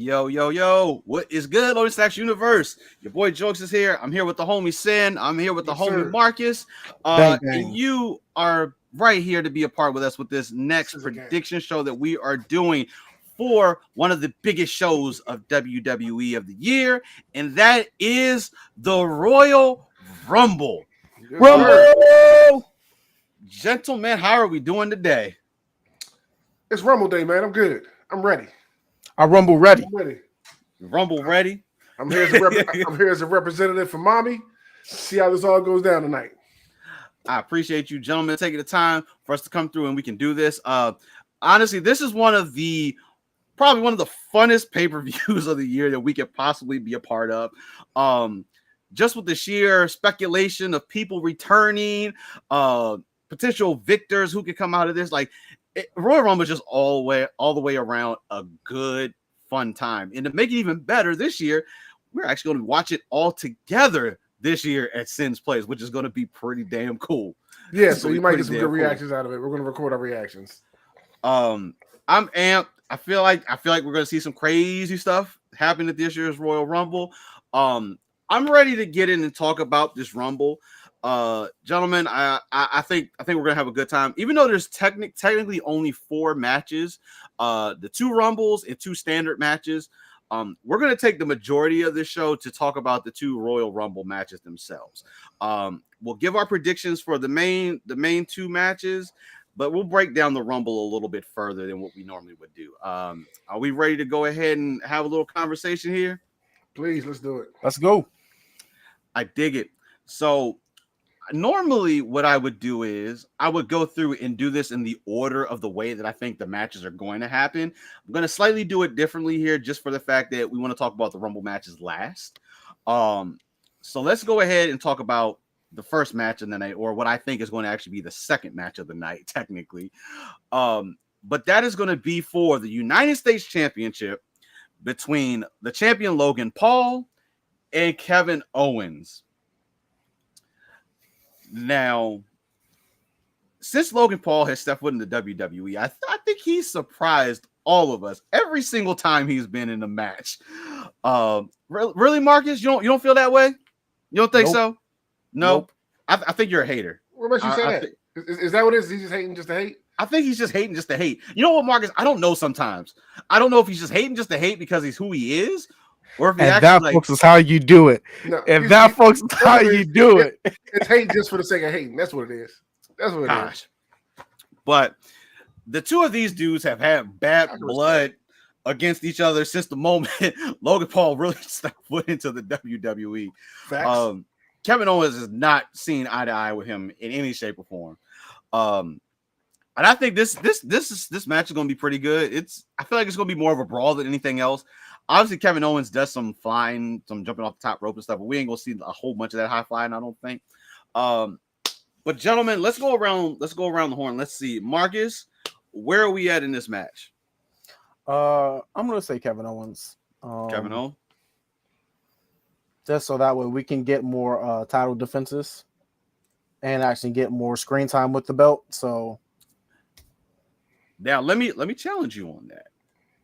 Yo, yo, yo, what is good, Loaded Stacks Universe? Your boy Jokes is here. I'm here with the homie Sin. I'm here with the Yes, homie sir. Marcus. Bang, And bang. you are right here to be a part with us with this next Sizzle gang. prediction show that we are doing for one of the biggest shows of WWE of the year, and that is the Royal Rumble. Yes, sir. Rumble! Gentlemen, how are we doing today? It's Rumble Day, man. I'm good. I'm ready. I rumble ready. I'm ready. Rumble ready? I'm here as a representative for mommy. See how this all goes down tonight. I appreciate you, gentlemen, taking the time for us to come through and we can do this. Honestly, this is probably one of the funnest pay-per-views of the year that we could possibly be a part of. Just with the sheer speculation of people returning, potential victors who could come out of this, Royal Rumble is just all the way around a good, fun time. And to make it even better this year, we're actually going to watch it all together this year at Sin's Place, which is going to be pretty damn cool. Yeah, so you might get some good reactions out of it. We're going to record our reactions. I'm amped. I feel like we're going to see some crazy stuff happen at this year's Royal Rumble. I'm ready to get in and talk about this Rumble. Gentlemen, I think we're gonna have a good time, even though there's technically only 4 matches, the 2 Rumbles and 2 standard matches. We're gonna take the majority of this show to talk about the 2 Royal Rumble matches themselves. We'll give our predictions for the main 2 matches, but we'll break down the Rumble a little bit further than what we normally would do. Are we ready to go ahead and have a little conversation here? Please, let's do it. Let's go. I dig it. So normally what I would do is I would go through and do this in the order of the way that I think the matches are going to happen. I'm going to slightly do it differently here just for the fact that we want to talk about the Rumble matches last. So let's go ahead and talk about the first match of the night, or what I think is going to actually be the second match of the night, technically. But that is going to be for the United States Championship between the champion Logan Paul and Kevin Owens. Now, since Logan Paul has stepped foot in the WWE, I think he's surprised all of us every single time he's been in a match. Really, Marcus? You don't feel that way? You don't think so? No. Nope. I think you're a hater. What makes you say that? Is that what it is? He's just hating just to hate? I think he's just hating just to hate. You know what, Marcus? I don't know sometimes. I don't know if he's just hating just to hate because he's who he is, or if he And actually that, folks, is how you do it. No, Folks, is how you do it. It's hate just for the sake of hating. That's what it is. That's what it is. But the 2 of these dudes have had bad blood against each other since the moment Logan Paul really stepped foot into the WWE. Facts. Kevin Owens is not seen eye to eye with him in any shape or form. And I think this match is going to be pretty good. I feel like it's going to be more of a brawl than anything else. Obviously, Kevin Owens does some flying, some jumping off the top rope and stuff, but we ain't going to see a whole bunch of that high flying, I don't think. But gentlemen, let's go around the horn. Let's see. Marcus, where are we at in this match? I'm gonna say Kevin Owens. Kevin Owens? Just so that way we can get more title defenses and actually get more screen time with the belt. So now let me challenge you on that.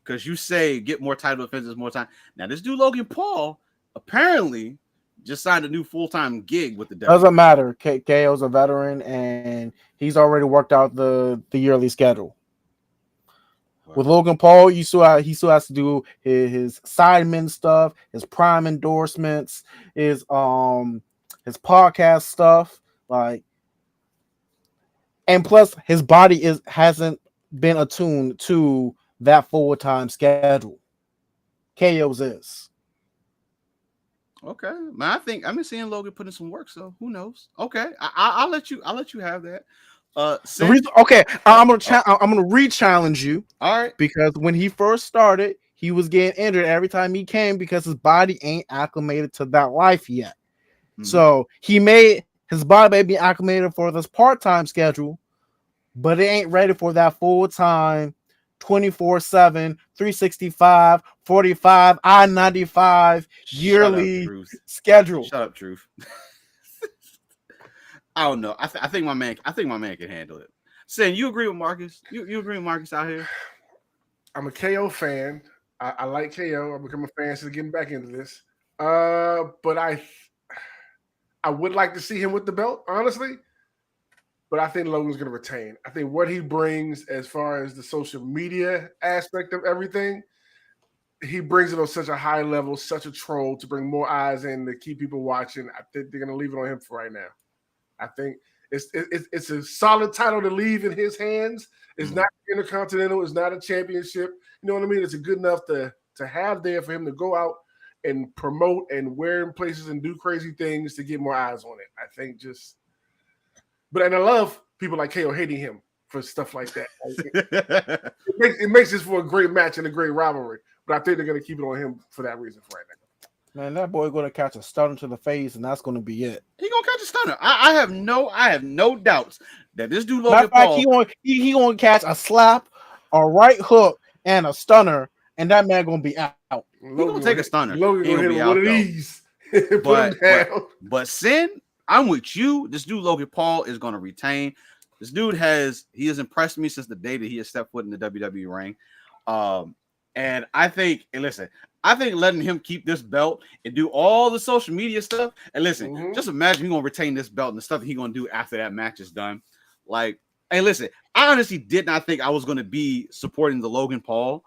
Because you say get more title defenses, more time. Now, this dude Logan Paul apparently just signed a new full-time gig with the WWE. Doesn't matter. KO's a veteran and he's already worked out the yearly schedule. Wow. With Logan Paul, he still has to do his sidemen stuff, his prime endorsements, his podcast stuff, and plus his body hasn't been attuned to that full-time schedule. KO's is. Okay, man. I think I've been seeing Logan put in some work, so who knows? Okay, I'll let you have that. I'm gonna re-challenge you. All right, because when he first started, he was getting injured every time he came because his body ain't acclimated to that life yet. Mm-hmm. So his body may be acclimated for this part-time schedule, but it ain't ready for that full-time 24/7, 365, 45, I-95 yearly schedule. Shut up, Truth. I don't know. I think my man can handle it. Sin, you agree with Marcus? You agree with Marcus out here? I'm a KO fan. I like KO. I'm becoming a fan since getting back into this. But I would like to see him with the belt, honestly. But I think Logan's going to retain. I think what he brings as far as the social media aspect of everything, he brings it on such a high level, such a troll to bring more eyes in to keep people watching. I think they're going to leave it on him for right now. I think it's a solid title to leave in his hands. It's not Intercontinental. It's not a championship. You know what I mean? It's good enough to have there for him to go out and promote and wear in places and do crazy things to get more eyes on it. I think and I love people like KO hating him for stuff like that. It makes this for a great match and a great rivalry. But I think they're going to keep it on him for that reason for right now. Man, that boy going to catch a stunner to the face, and that's going to be it. He gonna catch a stunner. I have no doubts that this dude Logan Paul. He going to catch a slap, a right hook, and a stunner, and that man going to be out. He gonna take a stunner. Logan going to hit one of these. But Sin, I'm with you. This dude Logan Paul is gonna retain. This dude has impressed me since the day that he has stepped foot in the WWE ring. And I think letting him keep this belt and do all the social media stuff. And listen, just imagine he's gonna retain this belt and the stuff that he's gonna do after that match is done. Like, hey, listen, I honestly did not think I was gonna be supporting the Logan Paul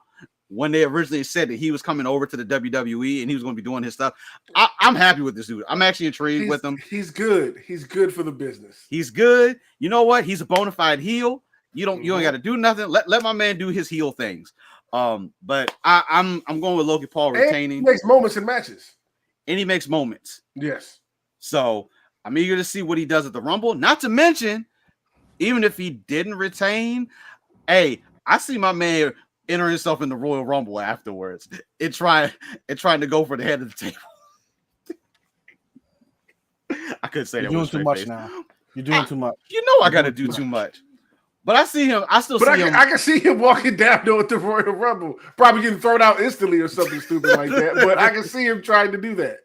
when they originally said that he was coming over to the WWE and he was gonna be doing his stuff. I'm happy with this dude. I'm actually intrigued with him. He's good. He's good for the business. He's good. You know what? He's a bona fide heel. You ain't got to do nothing. Let my man do his heel things. But I'm going with Logan Paul retaining. And he makes moments in matches. And he makes moments. Yes. So I'm eager to see what he does at the Rumble. Not to mention, even if he didn't retain, hey, I see my man enter himself in the Royal Rumble afterwards. It trying to go for the head of the table. I couldn't say that. You're doing too much now. You're doing too much. You know I got to do too much. But I see him. I can see him walking down there with the Royal Rumble, probably getting thrown out instantly or something stupid like that. But I can see him trying to do that.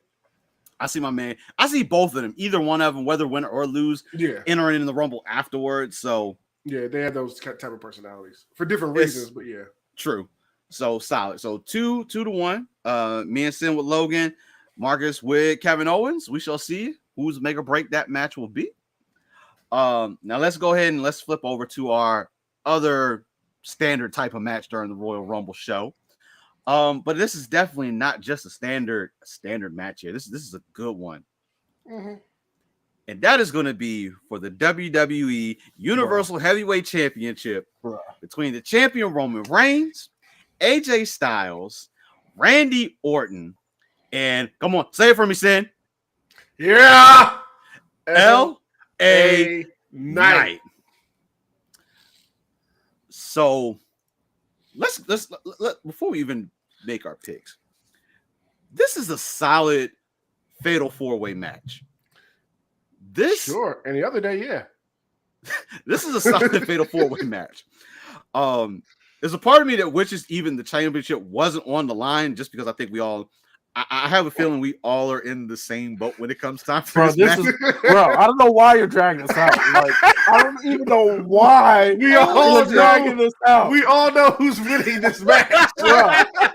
I see my man. I see both of them. Either one of them, whether win or lose, entering in the Rumble afterwards. So yeah, they have those type of personalities for different reasons. But yeah, true. So solid. So 2-1. Me and Sin with Logan, Marcus with Kevin Owens. We shall see whose make or break that match will be. Now let's go ahead and let's flip over to our other standard type of match during the Royal Rumble show. But this is definitely not just a standard match here. This is a good one. And that is going to be for the WWE Universal Heavyweight Championship between the champion Roman Reigns, AJ Styles, Randy Orton, and come on, say it for me, Sin. Yeah, LA Knight. So let's before we even make our picks, this is a solid fatal 4-way match. And the other day, yeah. This is a solid fatal 4-way match. There's a part of me that wishes even the championship wasn't on the line, just because I think I have a feeling we all are in the same boat when it comes time for this match. I don't know why you're dragging this out. Like, I don't even know why we all dragging this out. We all know who's winning this match. Bro,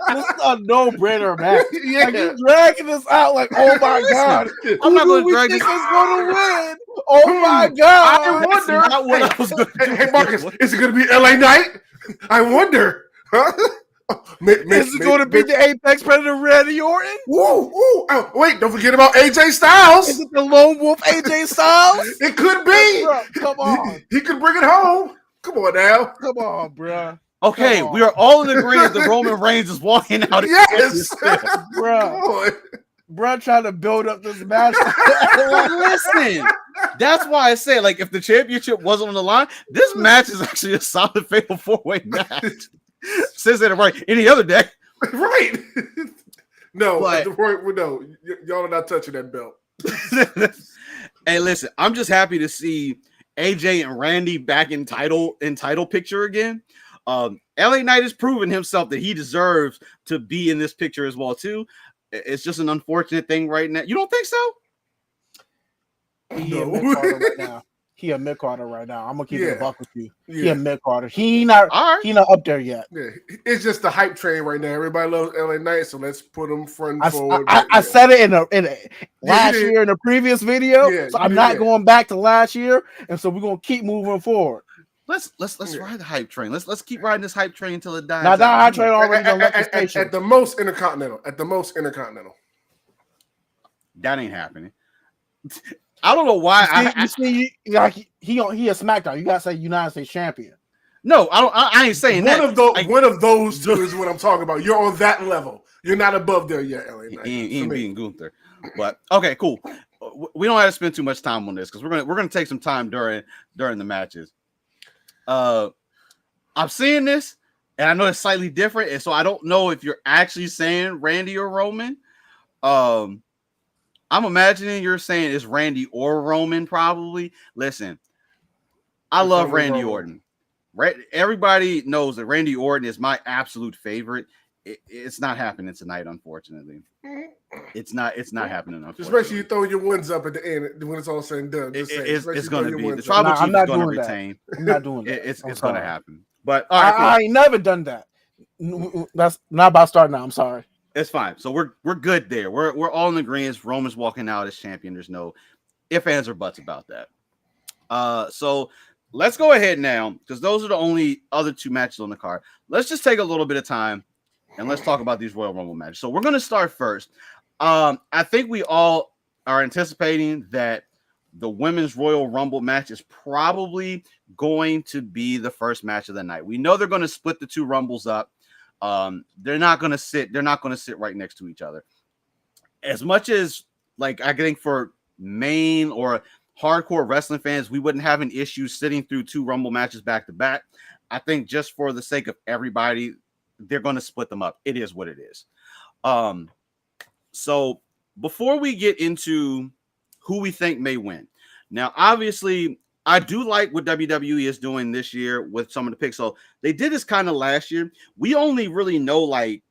this is a no-brainer match. Yeah. Like, you're dragging this out like, oh my God. I'm not going to drag this. Who's going to win? Oh my God. I wonder. Hey, Marcus, is it going to be LA Knight? I wonder. Huh? Is it going to be the Apex Predator Randy Orton? Woo! Oh, wait, don't forget about AJ Styles. Is it the Lone Wolf AJ Styles? It could be. Bro, come on. He could bring it home. Come on now. Come on, bro. Okay, we are all in agreement that Roman Reigns is walking out. Yes, bro. Bro, trying to build up this match. Listen, that's why I say, like, if the championship wasn't on the line, this match is actually a solid fatal 4-way match. Says that right any other day. Right. No, y'all are not touching that belt. Hey, listen, I'm just happy to see AJ and Randy back in title picture again. LA Knight has proven himself that he deserves to be in this picture as well, too. It's just an unfortunate thing right now. You don't think so? He in mid-Carter right now. he a mid Carter right now. I'm gonna keep it a buck with you. He Yeah. a mid Carter. He not up there yet. Yeah, it's just the hype train right now. Everybody loves LA Knight, so let's put him front and forward. I said it in a last year in the previous video, so I'm not going back to last year, and so we're gonna keep moving forward. Let's ride the hype train. Let's keep riding this hype train until it dies. Now that hype train already left the station. At the most intercontinental. That ain't happening. I don't know why. You see, like he a SmackDown. You gotta say United States champion. No, I ain't saying one that. One of those two is what I'm talking about. You're on that level. You're not above there yet, LA Knight. He ain't being Gunther. But okay, cool. We don't have to spend too much time on this because we're gonna take some time during the matches. I'm seeing this, and I know it's slightly different, and so I don't know if you're actually saying Randy or Roman. I'm imagining you're saying it's Randy or Roman, probably. Listen, I love Randy Orton. Everybody knows that Randy Orton is my absolute favorite. It's not happening tonight, unfortunately. It's not happening. Just make sure you throw your wins up at the end when it's all said and done. It's going to be the tribal chief is going to retain. I'm not doing that. It's going to happen. But I ain't never done that. That's not about to start now. I'm sorry. It's fine. So we're good there. We're all in agreement. Roman's walking out as champion. There's no ifs, ands, or buts about that. So let's go ahead now, because those are the only other two matches on the card. Let's just take a little bit of time and let's talk about these Royal Rumble matches. So we're going to start first. I think we all are anticipating that the women's Royal Rumble match is probably going to be the first match of the night. We know they're going to split the two Rumbles up. They're not going to sit right next to each other. As much as, like, I think for main or hardcore wrestling fans, we wouldn't have an issue sitting through two Rumble matches back to back. I think just for the sake of everybody, they're going to split them up. It is what it is. So before we get into who we think may win, now, obviously, I do like what WWE is doing this year with some of the picks. So they did this kind of last year. We only really know like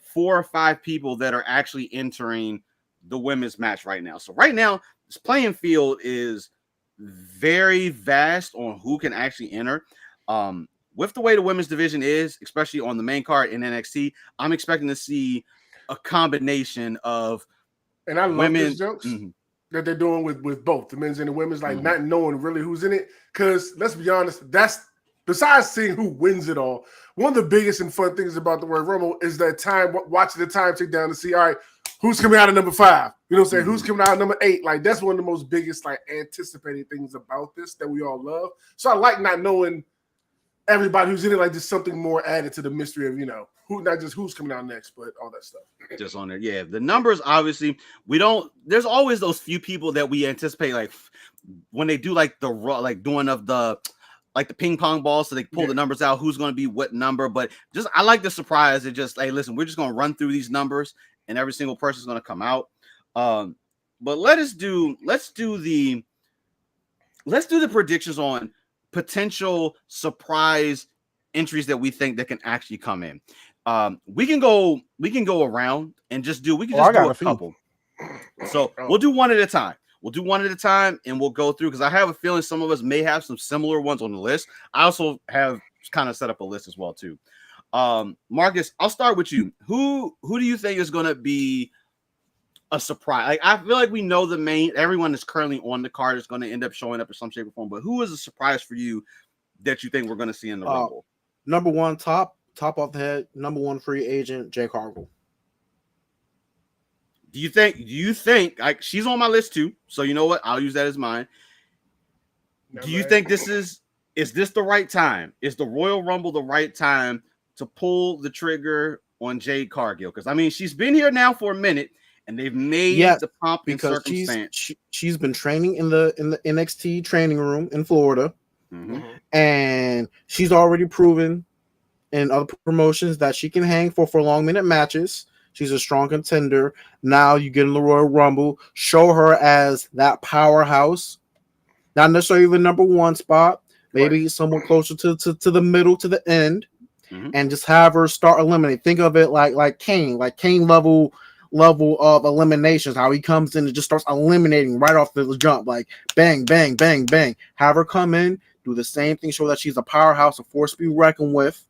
4 or 5 people that are actually entering the women's match right now. So right now, this playing field is very vast on who can actually enter. With the way the women's division is, especially on the main card in NXT, I'm expecting to see a combination of and I love these jokes that they're doing with both the men's and the women's, like not knowing really who's in it. Because let's be honest, that's besides seeing who wins it all, one of the biggest and fun things about the Royal Rumble is that time watching the time tick down to see, all right, who's coming out of number 5? You know what I'm saying? Who's coming out of number 8? Like that's one of the most biggest like anticipated things about this that we all love. So I like not knowing everybody who's in it, like just something more added to the mystery of, you know, who, not just who's coming out next, but all that stuff. Just on there. Yeah. The numbers, obviously, there's always those few people that we anticipate, like when they do like doing of the, like the ping pong ball. So they pull the numbers out, who's going to be what number, but just, I like the surprise. It just, hey, listen, we're just going to run through these numbers and every single person is going to come out. But let's do the predictions on potential surprise entries that we think that can actually come in. We can go around and just do a couple. So we'll do one at a time. And we'll go through because I have a feeling some of us may have some similar ones on the list. I also have kind of set up a list as well too. Marcus, I'll start with you. Who do you think is going to be a surprise? Like I feel like we know everyone that's currently on the card is going to end up showing up in some shape or form. But who is a surprise for you that you think we're going to see in the Rumble? Number one, top off the head, number 1 free agent, Jay Cargill. Do you think like she's on my list too? So you know what? I'll use that as mine. Do you think is this the right time? Is the Royal Rumble the right time to pull the trigger on Jade Cargill? Because I mean, she's been here now for a minute, and they've made the pomp and circumstance. She's been training in the NXT training room in Florida, and she's already proven in other promotions that she can hang for long minute matches. She's a strong contender. Now you get in the Royal Rumble, show her as that powerhouse, not necessarily the number 1 spot, maybe somewhere closer to the middle, to the end, and just have her start eliminating. Think of it like Kane level level of eliminations. How he comes in and just starts eliminating right off the jump, like bang, bang, bang, bang. Have her come in, do the same thing, show that she's a powerhouse, a force to be reckoned with,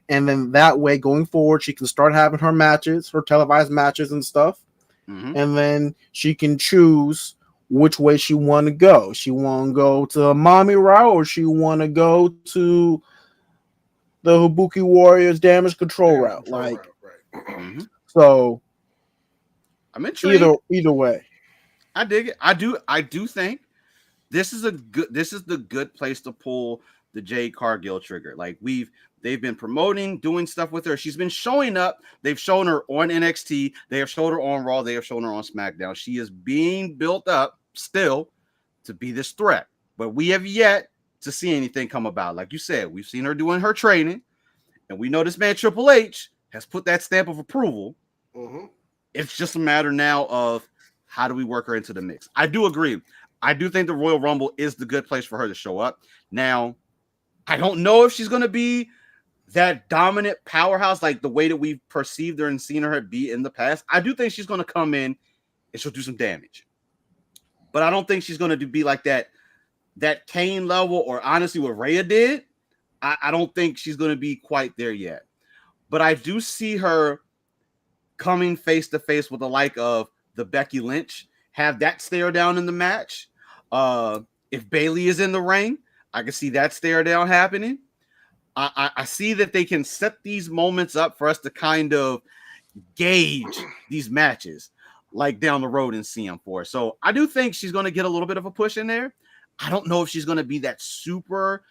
and then that way going forward, she can start having her matches, her televised matches and stuff, and then she can choose which way she want to go. She want to go to a mommy route, or she want to go to the Ibuki Warriors damage control route. Right. So I'm intrigued. Either way, I dig it. I do think this is the good place to pull the Jade Cargill trigger. Like they've been promoting, doing stuff with her. She's been showing up. They've shown her on NXT. They have shown her on Raw. They have shown her on SmackDown. She is being built up still to be this threat, but we have yet to see anything come about. Like you said, we've seen her doing her training, and we know this man Triple H has put that stamp of approval. It's just a matter now of how do we work her into the mix. I do agree. I do think the Royal Rumble is the good place for her to show up. Now, I don't know if she's going to be that dominant powerhouse like the way that we've perceived her and seen her be in the past. I do think she's going to come in and she'll do some damage. But I don't think she's going to be like that Kane level, or honestly what Rhea did. I don't think she's going to be quite there yet. But I do see her coming face to face with the like of the Becky Lynch, have that stare down in the match. If Bayley is in the ring, I can see that stare down happening. I see that they can set these moments up for us to kind of gauge these matches like down the road and see them for. So I do think she's going to get a little bit of a push in there. I don't know if she's going to be that super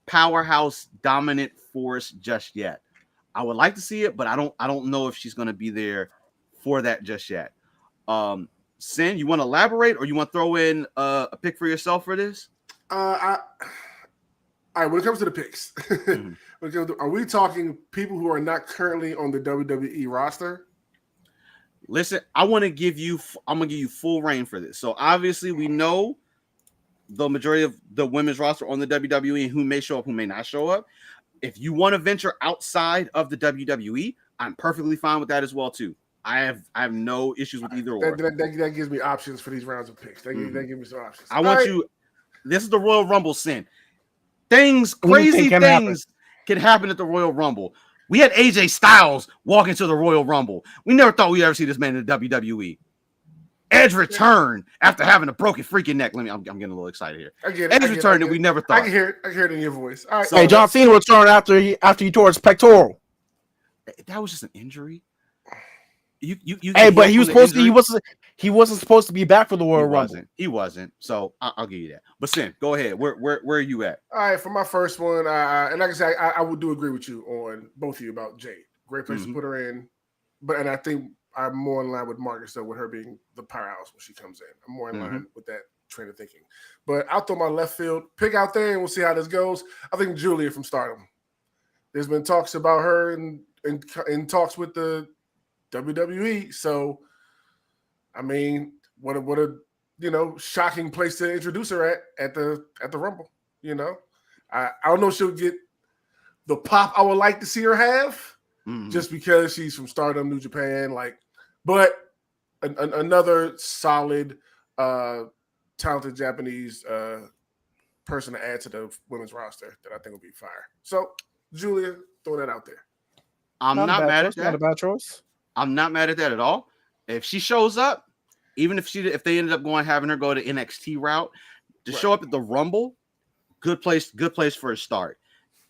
powerhouse dominant force just yet. I would like to see it, but I don't know if she's going to be there for that just yet. Sin, you want to elaborate, or you want to throw in a pick for yourself for this? All right, when it comes to the picks, are we talking people who are not currently on the WWE roster? Listen, I'm gonna give you full reign for this. So obviously we know the majority of the women's roster on the WWE and who may show up, who may not show up. If you want to venture outside of the WWE, I'm perfectly fine with that as well too. I have no issues with either or. That gives me options for these rounds of picks. That give me some options. I want you. This is the Royal Rumble, Sin. Crazy things can happen at the Royal Rumble. We had AJ Styles walk into the Royal Rumble. We never thought we'd ever see this man in the WWE. Edge returned after having a broken freaking neck. I'm getting a little excited here. Edge returned that we never thought. I can hear it in your voice. All right. So, John Cena returned after he tore his pectoral. That was just an injury. But he was supposed to. He wasn't supposed to be back for the Royal Rumble. He wasn't. So I'll give you that. But Sin, go ahead. Where are you at? All right, for my first one, and like I said, I would do agree with you on both of you about Jade. Great place to put her in. And I think I'm more in line with Marcus though, with her being the powerhouse when she comes in. I'm more in line with that train of thinking. But I'll throw my left field pick out there, and we'll see how this goes. I think Julia from Stardom. There's been talks about her in talks with the WWE. So, I mean, what a shocking place to introduce her at the Rumble. I don't know if she'll get the pop I would like to see her have, just because she's from Stardom, New Japan. But another solid, talented Japanese person to add to the women's roster that I think will be fire. So, Julia, throw that out there. I'm not mad at that. Not a bad choice. I'm not mad at that at all. If she shows up, even if they ended up having her go to NXT route, to show up at the Rumble, good place for a start.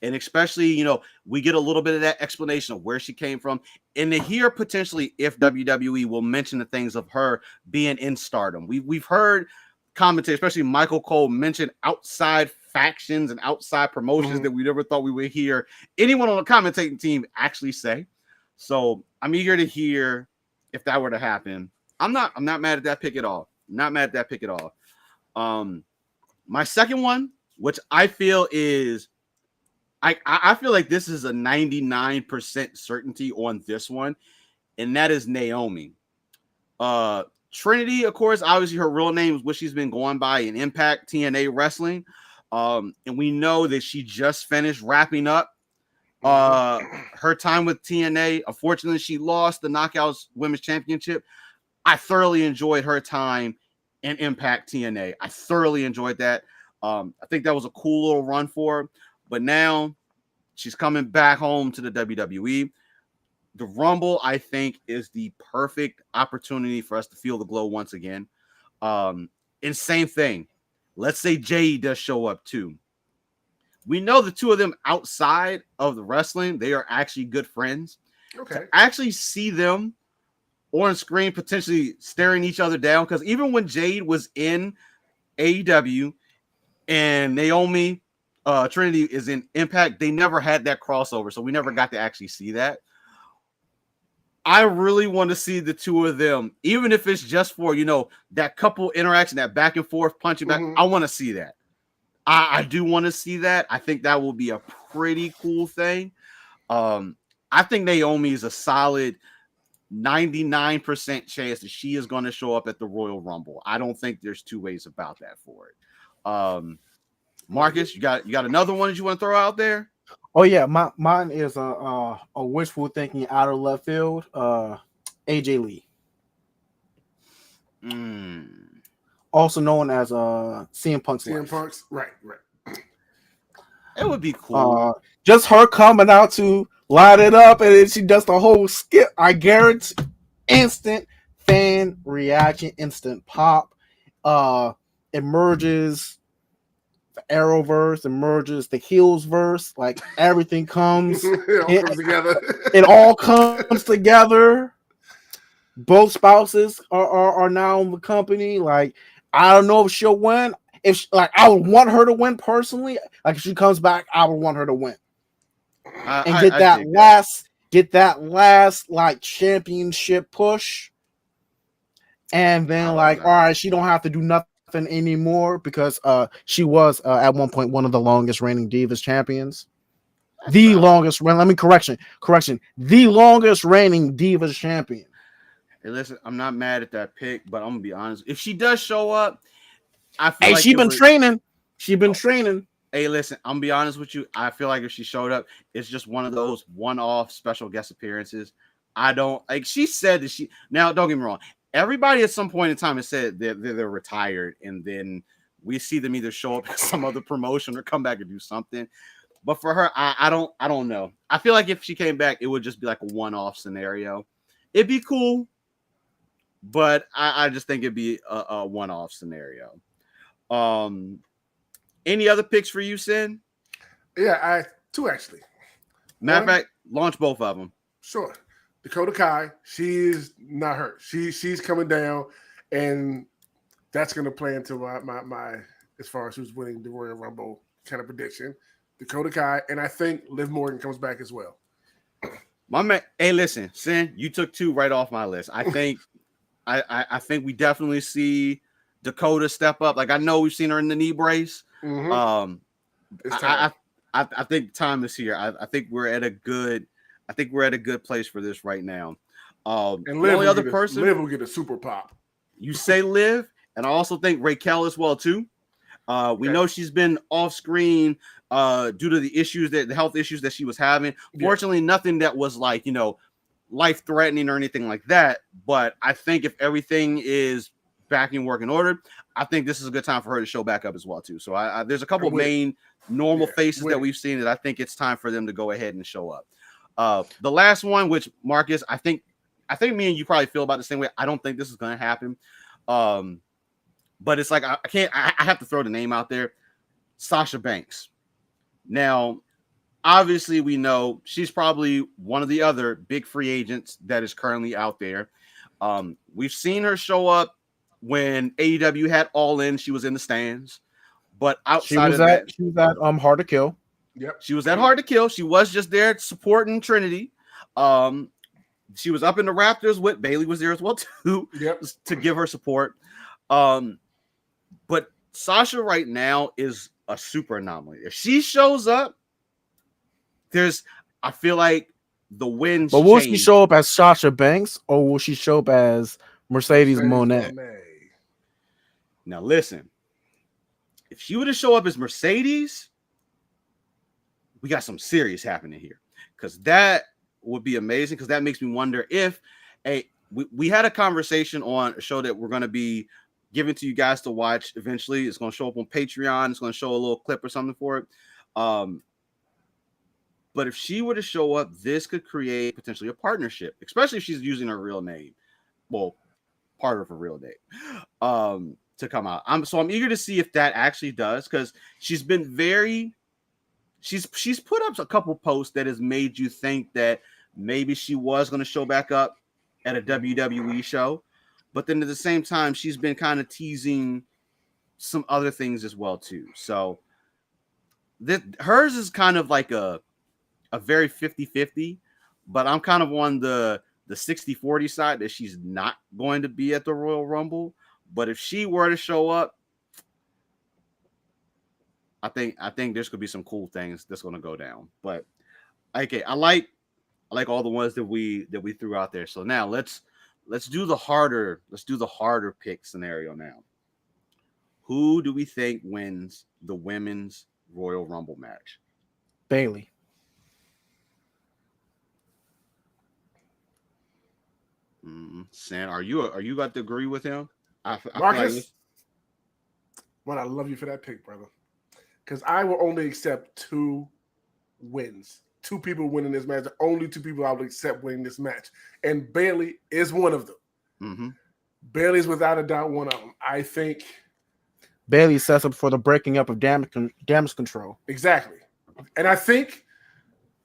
And especially, we get a little bit of that explanation of where she came from, and to hear potentially if WWE will mention the things of her being in Stardom. We've heard commentators, especially Michael Cole, mention outside factions and outside promotions that we never thought we would hear anyone on the commentating team actually say. So I'm eager to hear if that were to happen. I'm not mad at that pick at all. Not mad at that pick at all. My second one, which I feel is, I feel like this is a 99% certainty on this one, and that is Naomi. Trinity, of course, obviously her real name is what she's been going by in Impact TNA Wrestling. And we know that she just finished wrapping up Her time with TNA, unfortunately, she lost the Knockouts Women's Championship. I thoroughly enjoyed her time in Impact TNA. I thoroughly enjoyed that. I think that was a cool little run for her. But now she's coming back home to the WWE. The Rumble, I think, is the perfect opportunity for us to feel the glow once again. And same thing. Let's say Jade does show up too. We know the two of them outside of the wrestling, they are actually good friends. Okay. To actually see them on screen potentially staring each other down, because even when Jade was in AEW and Naomi Trinity is in Impact, they never had that crossover, so we never got to actually see that. I really want to see the two of them, even if it's just for, that couple interaction, that back and forth punching back. I want to see that. I do want to see that. I think that will be a pretty cool thing. I think Naomi is a solid 99% chance that she is going to show up at the Royal Rumble. I don't think there's two ways about that for it. Marcus, you got another one that you want to throw out there? Oh yeah, mine is a wishful thinking out of left field. AJ Lee, also known as CM Punk's CM wife. Punk's right. It would be cool. Just her coming out to light it up, and then she does the whole skip. I guarantee instant fan reaction, instant pop. Emerges the Arrowverse, emerges the Heels verse. Like everything comes, it all comes together. It all comes together. Both spouses are now in the company. Like I don't know if she'll win. I would want her to win personally. Like if she comes back, I would want her to win. And get that last like championship push. And then all right, she don't have to do nothing anymore because she was at one point one of the longest reigning Divas champions. The longest reigning Divas champion. Hey, listen, I'm not mad at that pick, but I'm gonna be honest. If she does show up, I feel like she's been training. She's been training. Hey, listen, I'm gonna be honest with you. I feel like if she showed up, it's just one of those one-off special guest appearances. I don't like. She said that now. Don't get me wrong. Everybody at some point in time has said they're retired, and then we see them either show up at some other promotion or come back and do something. But for her, I don't know. I feel like if she came back, it would just be like a one-off scenario. It'd be cool, but I just think it'd be a one-off scenario. Any other picks for you, Sin? Yeah, two actually. Matter of fact, launch both of them. Sure. Dakota Kai, she's not hurt. She's coming down, and that's going to play into my as far as who's winning the Royal Rumble kind of prediction. Dakota Kai, and I think Liv Morgan comes back as well. My man, hey, listen, Sin, you took two right off my list. I think I think we definitely see Dakota step up. Like I know we've seen her in the knee brace. Mm-hmm. I think time is here. I think we're at a good place for this right now. And the only other person Liv will get a super pop. You say Liv, and I also think Raquel as well too. We know she's been off screen due to the health issues that she was having. Fortunately, nothing that was like life threatening or anything like that. But I think if everything is back in working order, I think this is a good time for her to show back up as well too. So there's a couple of main normal faces that we've seen that I think it's time for them to go ahead and show up. The last one, which Marcus, I think me and you probably feel about the same way. I don't think this is going to happen. But it's like, I have to throw the name out there. Sasha Banks. Now, obviously we know she's probably one of the other big free agents that is currently out there. We've seen her show up when AEW had All In. She was in the stands, but outside of that, she was at Hard to Kill. Yep, she was at Hard to Kill. She was just there supporting Trinity. She was up in the Raptors with Bailey was there as well too, to give her support. But Sasha right now is a super anomaly. If she shows up, I feel like the wins. But will she show up as Sasha Banks or will she show up as Mercedes Moné? Now listen, if she were to show up as Mercedes, we got some serious happening here. because that would be amazing. Because that makes me wonder if we had a conversation on a show that we're going to be giving to you guys to watch eventually. It's going to show up on Patreon. It's going to show a little clip or something for it. But if she were to show up, this could create potentially a partnership, especially if she's using her real name. Well, part of her real name to come out. I'm eager to see if that actually does, because she's been she's put up a couple posts that has made you think that maybe she was going to show back up at a WWE show, but then at the same time she's been kind of teasing some other things as well too. So hers is kind of like a very 50-50, but I'm kind of on the 60-40 side that she's not going to be at the Royal Rumble. But if she were to show up, I think there's gonna be some cool things that's gonna go down. But okay, I like all the ones that we threw out there. So now let's do the harder pick scenario now. Who do we think wins the women's Royal Rumble match? Bayley. Sam, are you about to agree with him? I Marcus, I love you for that pick, brother. Because I will only accept 2 wins. 2 people winning this match. The only 2 people I would accept winning this match. And Bayley is one of them. Mm-hmm. Bayley's without a doubt one of them. I think Bayley sets up for the breaking up of damage control. Exactly. And I think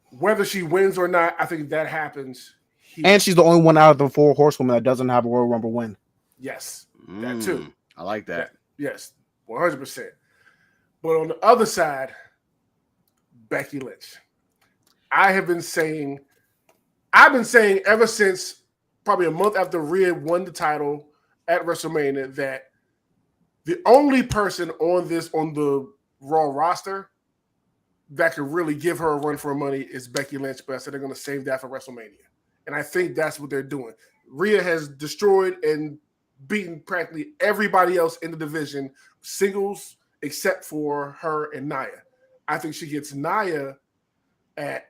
whether she wins or not, I think that happens here. And she's the only one out of the 4 horsewomen that doesn't have a Royal Rumble win. Yes, that too. I like that. Yes, 100%. But on the other side, Becky Lynch. I've been saying ever since probably a month after Rhea won the title at WrestleMania that the only person on the Raw roster that could really give her a run for her money is Becky Lynch, but I said they're going to save that for WrestleMania. And I think that's what they're doing. Rhea has destroyed and beaten practically everybody else in the division, singles, except for her and Nia. I think she gets Nia at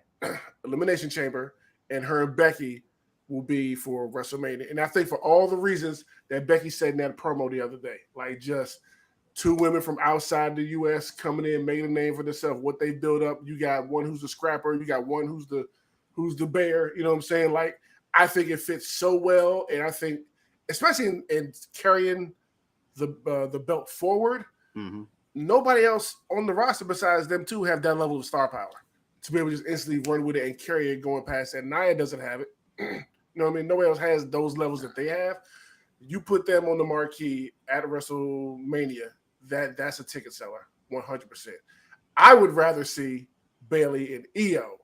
Elimination Chamber, and her and Becky will be for WrestleMania. And I think for all the reasons that Becky said in that promo the other day, like just two women from outside the U.S. coming in, making a name for themselves, what they build up. You got one who's the scrapper, you got one who's the bear. You know what I'm saying? Like, I think it fits so well, and I think, especially in carrying the belt forward, nobody else on the roster besides them two have that level of star power to be able to just instantly run with it and carry it going past that. Nia doesn't have it. You know what I mean? Nobody else has those levels that they have. You put them on the marquee at WrestleMania, that's a ticket seller, 100%. I would rather see Bayley and Io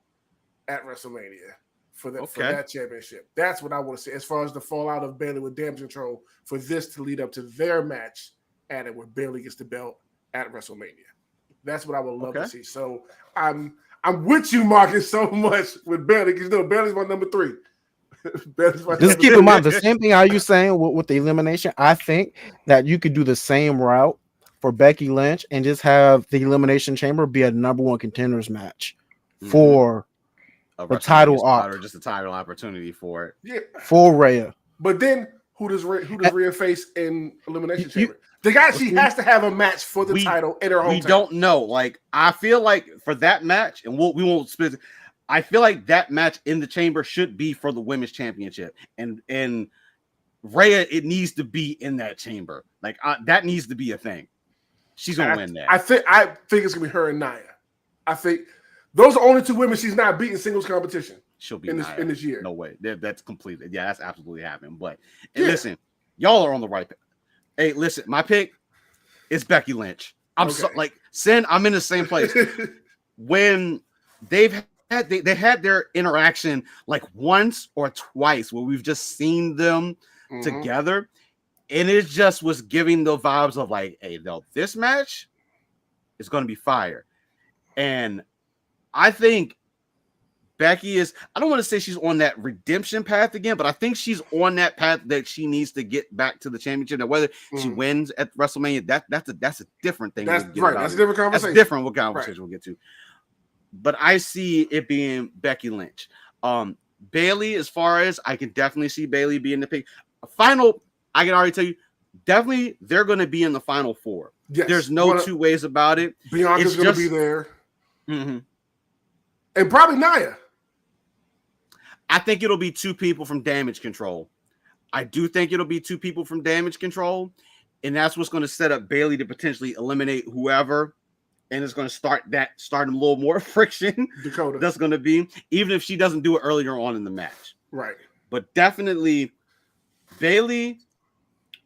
at WrestleMania for that championship. That's what I want to see. As far as the fallout of Bayley with damage control, for this to lead up to their match at it, where Bayley gets the belt at WrestleMania. That's what I would love to see. So I'm with you, Marcus, so much with Bayley, because Bayley's my number 3. Just keep in mind the same thing. How you saying with the elimination? I think that you could do the same route for Becky Lynch and just have the Elimination Chamber be a number 1 contenders match for the title or just a title opportunity for it. Yeah, for Rhea. But then who does Rhea face in Elimination Chamber? She has to have a match for the title in her hometown. We don't know. Like, I feel like for that match, and we won't split. I feel like that match in the chamber should be for the women's championship, and Rhea, it needs to be in that chamber. Like, that needs to be a thing. She's gonna win that. I think it's gonna be her and Nia. I think those are only 2 women she's not beating singles competition. She'll be in this year. No way. That's completely. Yeah, that's absolutely happening. But listen, y'all are on the right. Hey, listen, my pick is Becky Lynch. I'm in the same place. When they had their interaction like once or twice where we've just seen them together, and it just was giving the vibes of like, hey, no, this match is going to be fire. And I think Becky is, I don't want to say she's on that redemption path again, but I think she's on that path that she needs to get back to the championship. Now, whether she wins at WrestleMania, that's a different thing. That's right. That's a different conversation. That's different what conversation we'll get to. but I see it being Becky Lynch. Bailey, as far as I can definitely see Bailey being the pick. Final, I can already tell you, definitely they're going to be in the final four. Yes. There's no two ways about it. Bianca's going to be there. Mm-hmm. And probably Nia. I think it'll be two people from Damage Control. I do think it'll be two people from Damage Control. And that's what's going to set up Bailey to potentially eliminate whoever. And it's going to start a little more friction. Dakota. That's going to be, even if she doesn't do it earlier on in the match. Right. But definitely Bailey.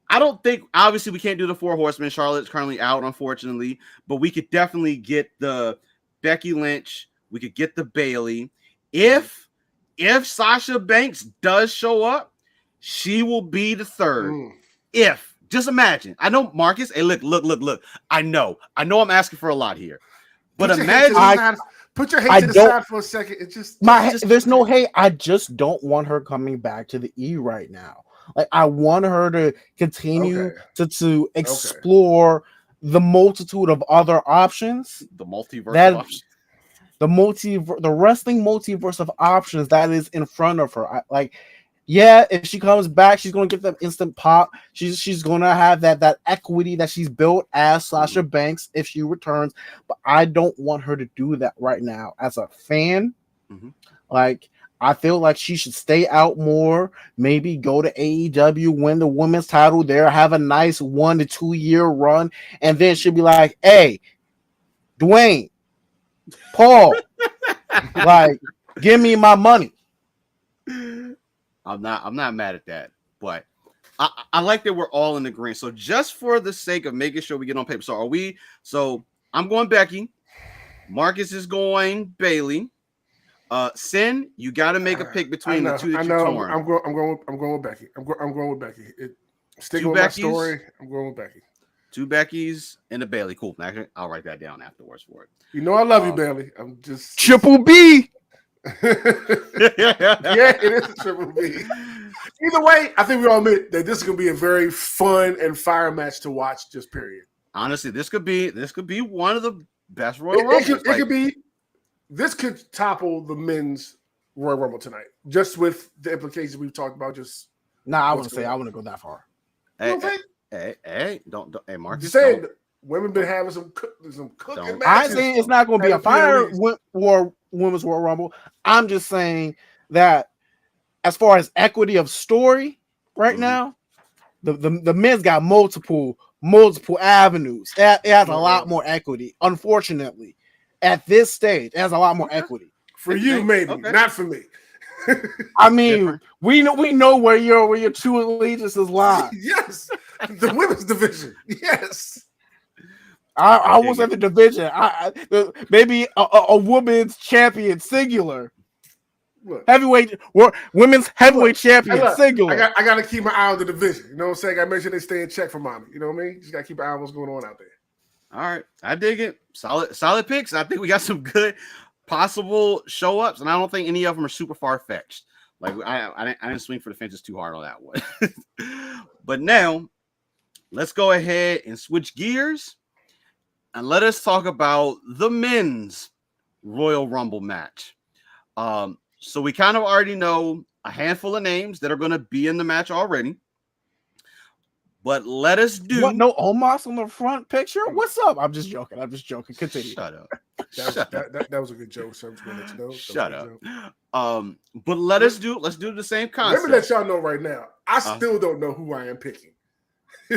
I don't think, obviously we can't do the 4 horsemen. Charlotte's currently out, unfortunately. But we could definitely get the Becky Lynch. We could get the Bailey. If Sasha Banks does show up, she will be the third. If, just imagine. I know, Marcus. Hey, look. I know I'm asking for a lot here. But imagine. Put your hate to the side for a second. It just there's no hate. I just don't want her coming back to the E right now. Like, I want her to continue to explore the multitude of other options. The multiverse of options. The wrestling multiverse of options that is in front of her. If she comes back, she's gonna get that instant pop. She's gonna have that equity that she's built as Sasha Banks if she returns. But I don't want her to do that right now. As a fan, I feel like she should stay out more. Maybe go to AEW, win the women's title there, have a nice 1 to 2 year run, and then she'll be like, "Hey, Dwayne, Paul, give me my money." I'm not mad at that, but I like that we're all in agreement. So just for the sake of making sure we get on paper, so I'm going Becky, Marcus is going Bailey. Sin, you got to make a pick between the two that you're torn. I'm going with Becky. I'm going with Becky. Sticking with my story, I'm going with Becky. 2 Beckys and a Bailey. Cool. Actually, I'll write that down afterwards for it. You know I love you, Bailey. I'm just Triple B. Yeah, it is a Triple B. Either way, I think we all admit that this is going to be a very fun and fire match to watch. Just period. Honestly, this could be one of the best Royal Rumbles. It could be. This could topple the men's Royal Rumble tonight, just with the implications we've talked about. I wouldn't go that far. Hey, don't. Hey, Marcus. Saying women been having some cooking matches. I'm saying it's not going to be a fire women's Royal Rumble. I'm just saying that as far as equity of story right now, the men's got multiple avenues. It has a lot more equity. Unfortunately, at this stage, it has a lot more equity. For you, maybe not for me. I mean, we know where your true allegiances lie. Yes, the women's division. Yes, I was at the division. Maybe a women's champion singular. Look, women's heavyweight champion singular. I got to keep my eye on the division. You know what I'm saying? I got to make sure they stay in check for mommy. You know what I mean? Just got to keep an eye on what's going on out there. All right, I dig it. Solid picks. I think we got some good possible show ups, and I don't think any of them are super far fetched. Like I didn't swing for the fences too hard on that one. But now let's go ahead and switch gears and let us talk about the men's Royal Rumble match. So we kind of already know a handful of names that are going to be in the match already. But let us do. What, no Omos on the front picture? What's up? I'm just joking. Continue. Shut up. That was a good joke. So I'm just gonna let you know. Shut up. But let's do the same concept. Let me let y'all know right now. I still don't know who I am picking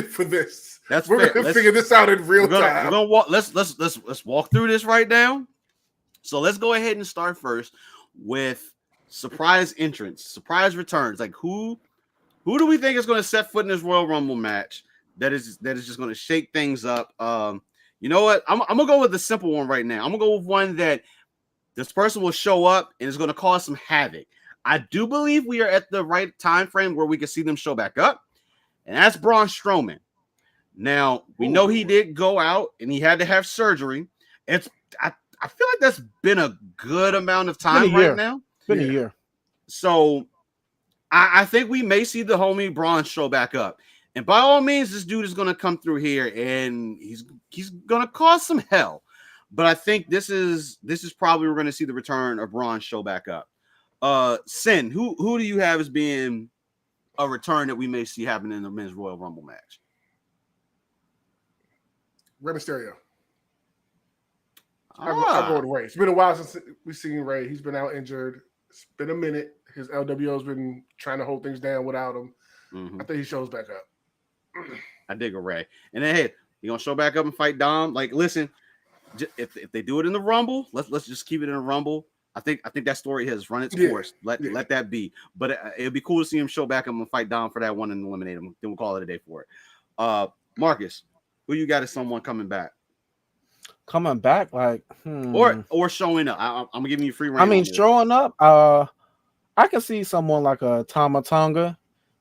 for this. We're gonna figure this out in real time. We're gonna walk. Let's walk through this right now. So let's go ahead and start first with surprise entrance, surprise returns. Like who do we think is going to set foot in this Royal Rumble match that is just going to shake things up? You know what? I'm gonna go with the simple one right now. I'm gonna go with one that this person will show up and is going to cause some havoc. I do believe we are at the right time frame where we can see them show back up, and that's Braun Strowman. Now we know he did go out and he had to have surgery. I feel like that's been a good amount of time right now. Been a year. So I think we may see the homie Braun show back up. And by all means, this dude is going to come through here and he's going to cause some hell. But I think this is probably we're going to see the return of Braun show back up. Sin, who do you have as being a return that we may see happen in the men's Royal Rumble match? Rey Mysterio. I'll go with Ray. It's been a while since we've seen Ray. He's been out injured. It's been a minute. His LWO's been trying to hold things down without him. I think he shows back up. I dig a Ray. And then, hey, you gonna show back up and fight Dom? Like, listen, if they do it in the Rumble, let's just keep it in the Rumble. I think that story has run its course. Let that be. But it'd be cool to see him show back up and fight Dom for that one and eliminate him. Then we'll call it a day for it. Marcus, who you got as someone coming back? Coming back, like or showing up. I'm giving you free reign. I mean, showing up. I can see someone like a Tama Tonga,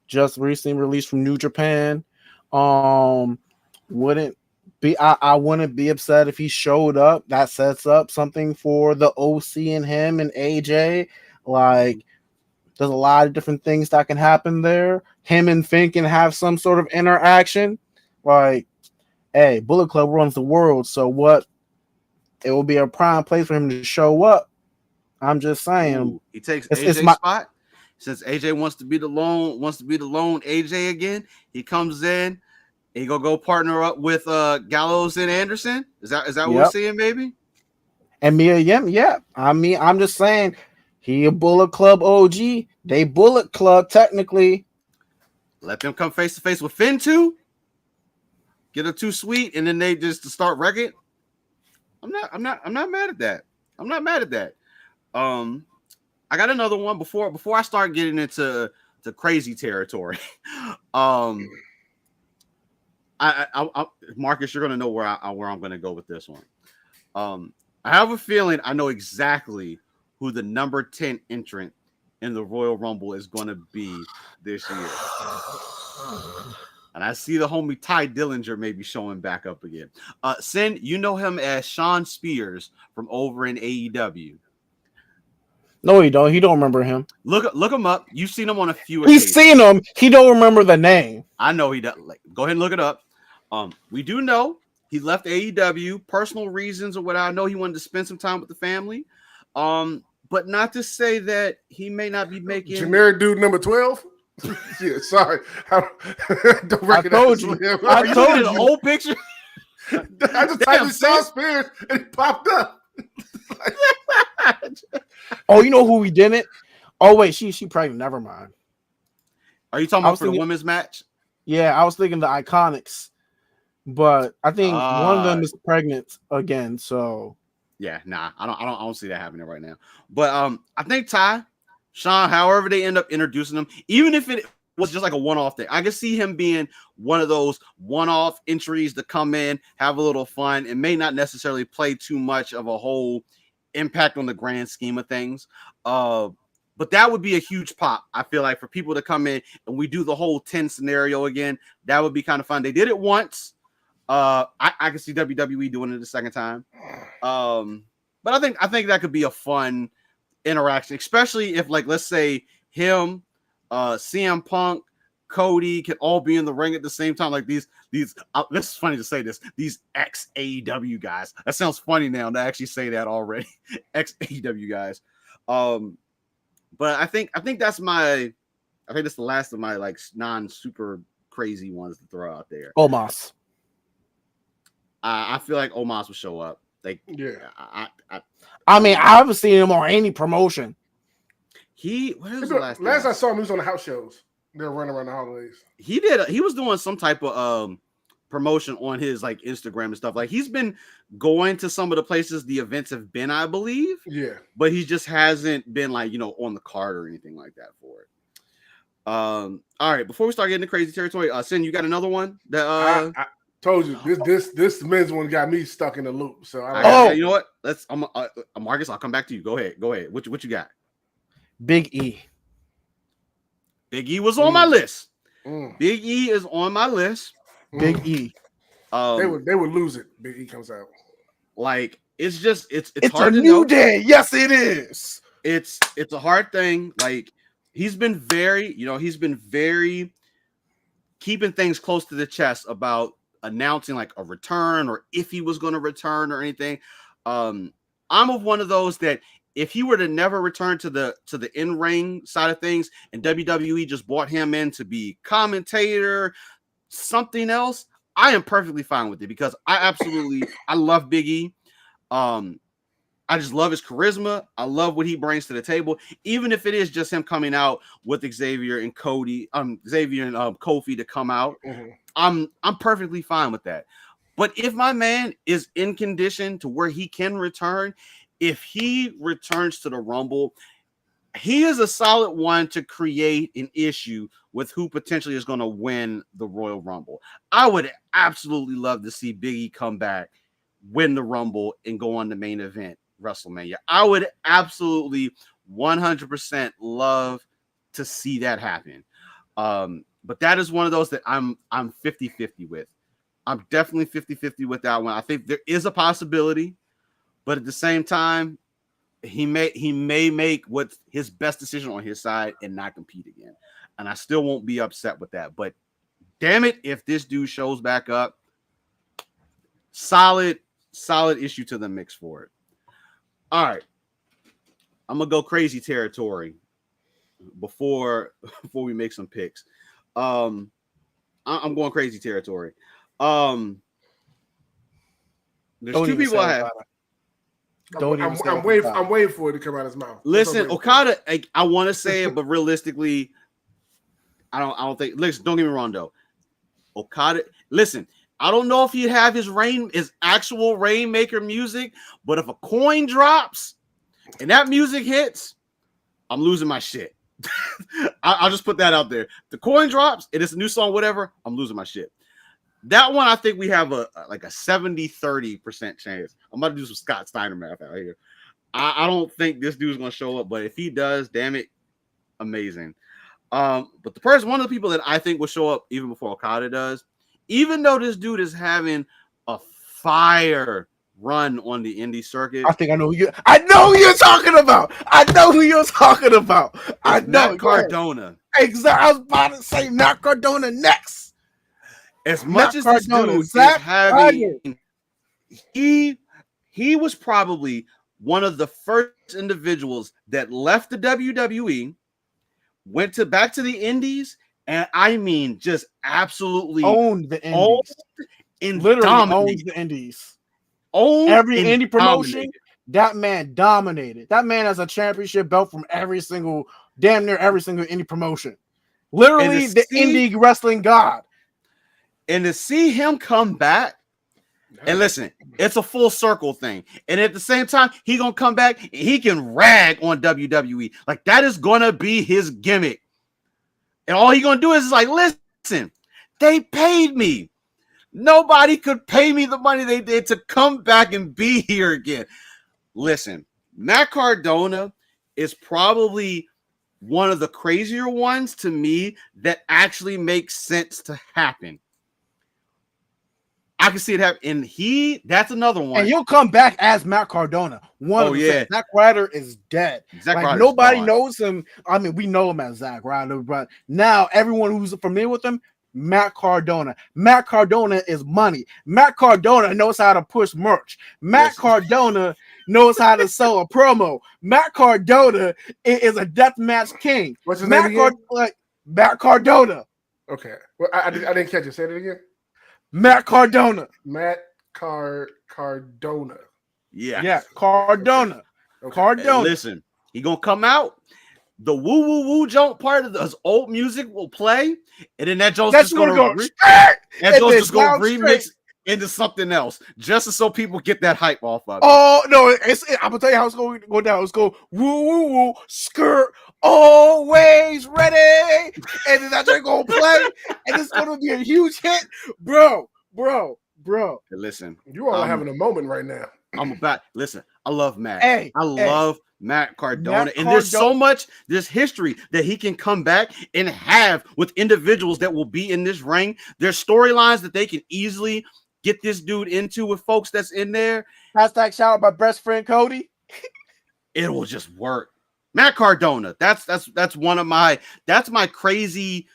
just recently released from New Japan. Wouldn't be I wouldn't be upset if he showed up. That sets up something for the OC and him and AJ. Like, there's a lot of different things that can happen there. Him and Finn can have some sort of interaction. Like, hey, Bullet Club runs the world, so what? It will be a prime place for him to show up. I'm just saying. Ooh, he takes AJ's spot. Since AJ wants to be the lone AJ again, he comes in. He gonna go partner up with Gallows and Anderson. Is that what we're seeing, maybe? And Mia Yim, yeah. I mean, I'm just saying, he a Bullet Club OG. They Bullet Club technically. Let them come face to face with Finn too. Get her too sweet, and then they just start wrecking. I'm not mad at that. I'm not mad at that. I got another one before I start getting into crazy territory. I Marcus, you're gonna know where I'm gonna go with this one. I have a feeling I know exactly who the number 10 entrant in the Royal Rumble is gonna be this year. And I see the homie Ty Dillinger maybe showing back up again. Sin, you know him as Sean Spears from over in AEW. No, he don't. He don't remember him. Look him up. You've seen him on a few occasions. He's seen him. He don't remember the name. I know he does. Like, go ahead and look it up. We do know he left AEW, personal reasons or what. I know he wanted to spend some time with the family. But not to say that he may not be making generic dude number 12. Yeah, sorry. I told you. I told you the old picture. I just typed in Sean Spears and it popped up. Oh, you know who we didn't? Oh wait, she pregnant. Never mind. Are you talking about for the women's match? Yeah, I was thinking the Iconics, but I think one of them is pregnant again. So yeah, nah, I don't see that happening right now. But I think Sean, however they end up introducing him, even if it was just like a one-off thing, I can see him being one of those one-off entries to come in, have a little fun, and may not necessarily play too much of a whole impact on the grand scheme of things. But that would be a huge pop, I feel like, for people to come in and we do the whole 10 scenario again. That would be kind of fun. They did it once. I can see WWE doing it a second time. But I think that could be a fun interaction, especially if, like, let's say him, CM Punk, Cody can all be in the ring at the same time. Like these this is funny to say this, these ex AEW guys. That sounds funny now to actually say that already. Ex AEW guys. But I think that's the last of my like non super crazy ones to throw out there. Omos. I feel like Omos will show up. Like, yeah. I mean, I haven't seen him on any promotion. Last I saw him, he was on the house shows. They're running around the holidays. He was doing some type of promotion on his like Instagram and stuff. Like, he's been going to some of the places the events have been, I believe. Yeah. But he just hasn't been like, on the card or anything like that for it. All right, before we start getting into crazy territory, Sin, you got another one that I told you this men's one got me stuck in the loop. So you know what? Marcus, I'll come back to you. Go ahead. What you got? Big E. Big E was on my list. Big E is on my list. Big E. They would lose it. Big E comes out. Like, it's a hard to new know. day. Yes, it is. It's a hard thing. Like, he's been very keeping things close to the chest about announcing like a return or if he was going to return or anything. I'm of one of those that if he were to never return to the in-ring side of things and WWE just brought him in to be commentator, something else, I am perfectly fine with it because I love Big E. I just love his charisma. I love what he brings to the table, even if it is just him coming out with Xavier and Kofi to come out. Mm-hmm. I'm perfectly fine with that. But if my man is in condition to where he can return, if he returns to the Rumble, he is a solid one to create an issue with who potentially is going to win the Royal Rumble. I would absolutely love to see Big E come back, win the Rumble, and go on the main event WrestleMania. I would absolutely 100% love to see that happen. But that is one of those that I'm 50-50 with. I'm definitely 50-50 with that one. I think there is a possibility, but at the same time, he may make what's his best decision on his side and not compete again. And I still won't be upset with that. But damn it, if this dude shows back up, solid issue to the mix for it. All right. I'm gonna go crazy territory before we make some picks. I'm going crazy territory. There's two people I have. I'm waiting for it to come out of his mouth. Listen, Okada, I want to say it, but realistically, I don't think. Listen, don't get me wrong though. Okada, listen, I don't know if he'd have his actual Rainmaker music, but if a coin drops and that music hits, I'm losing my shit. I'll just put that out there. The coin drops and it's a new song, whatever, I'm losing my shit. That one, I think we have a 70-30% chance. I'm about to do some Scott Steiner math out here. I don't think this dude's gonna show up, but if he does, damn it, amazing. But one of the people that I think will show up even before Okada does, even though this dude is having a fire run on the indie circuit. I know who you're talking about. I know Matt Cardona. Exactly. I was about to say Matt Cardona next. As much as this dude is having, he was probably one of the first individuals that left the WWE, went back to the Indies, and I mean just absolutely owned the Indies. Literally owns the Indies. Every indie promotion, that man dominated. That man has a championship belt from damn near every single indie promotion. Literally the indie wrestling god. And to see him come back, and listen, it's a full circle thing. And at the same time, he gonna come back and he can rag on WWE. Like that is gonna be his gimmick. And all he gonna do is like, listen, they paid me. Nobody could pay me the money they did to come back and be here again. Listen, Matt Cardona is probably one of the crazier ones to me that actually makes sense to happen. I can see it happen. And that's another one. And he'll come back as Matt Cardona. Zack Ryder is dead. Nobody knows him. I mean, we know him as Zack Ryder, but now everyone who's familiar with him, Matt Cardona. Matt Cardona is money. Matt Cardona knows how to push merch. Matt Cardona knows how to sell a promo. Matt Cardona is a deathmatch king. What's his name again? Matt Cardona. Okay. Well, I didn't catch it. Say it again. Matt Cardona. Matt Cardona. Yeah. Cardona. Okay. Cardona. And listen, he gonna come out. The woo woo woo jump part of his old music will play, and then that joke's just gonna remix into something else, just so people get that hype off of it. Oh no! I'm gonna tell you how it's going to go down. It's going woo woo woo skirt, always ready, and then that's gonna play, and it's gonna be a huge hit, bro. Hey, listen, you all are having a moment right now. Listen, I love Matt. I love Matt Cardona. There's so much, there's history that he can come back and have with individuals that will be in this ring. There's storylines that they can easily get this dude into with folks that's in there. Hashtag shout out my best friend Cody. It will just work. Matt Cardona. That's my crazy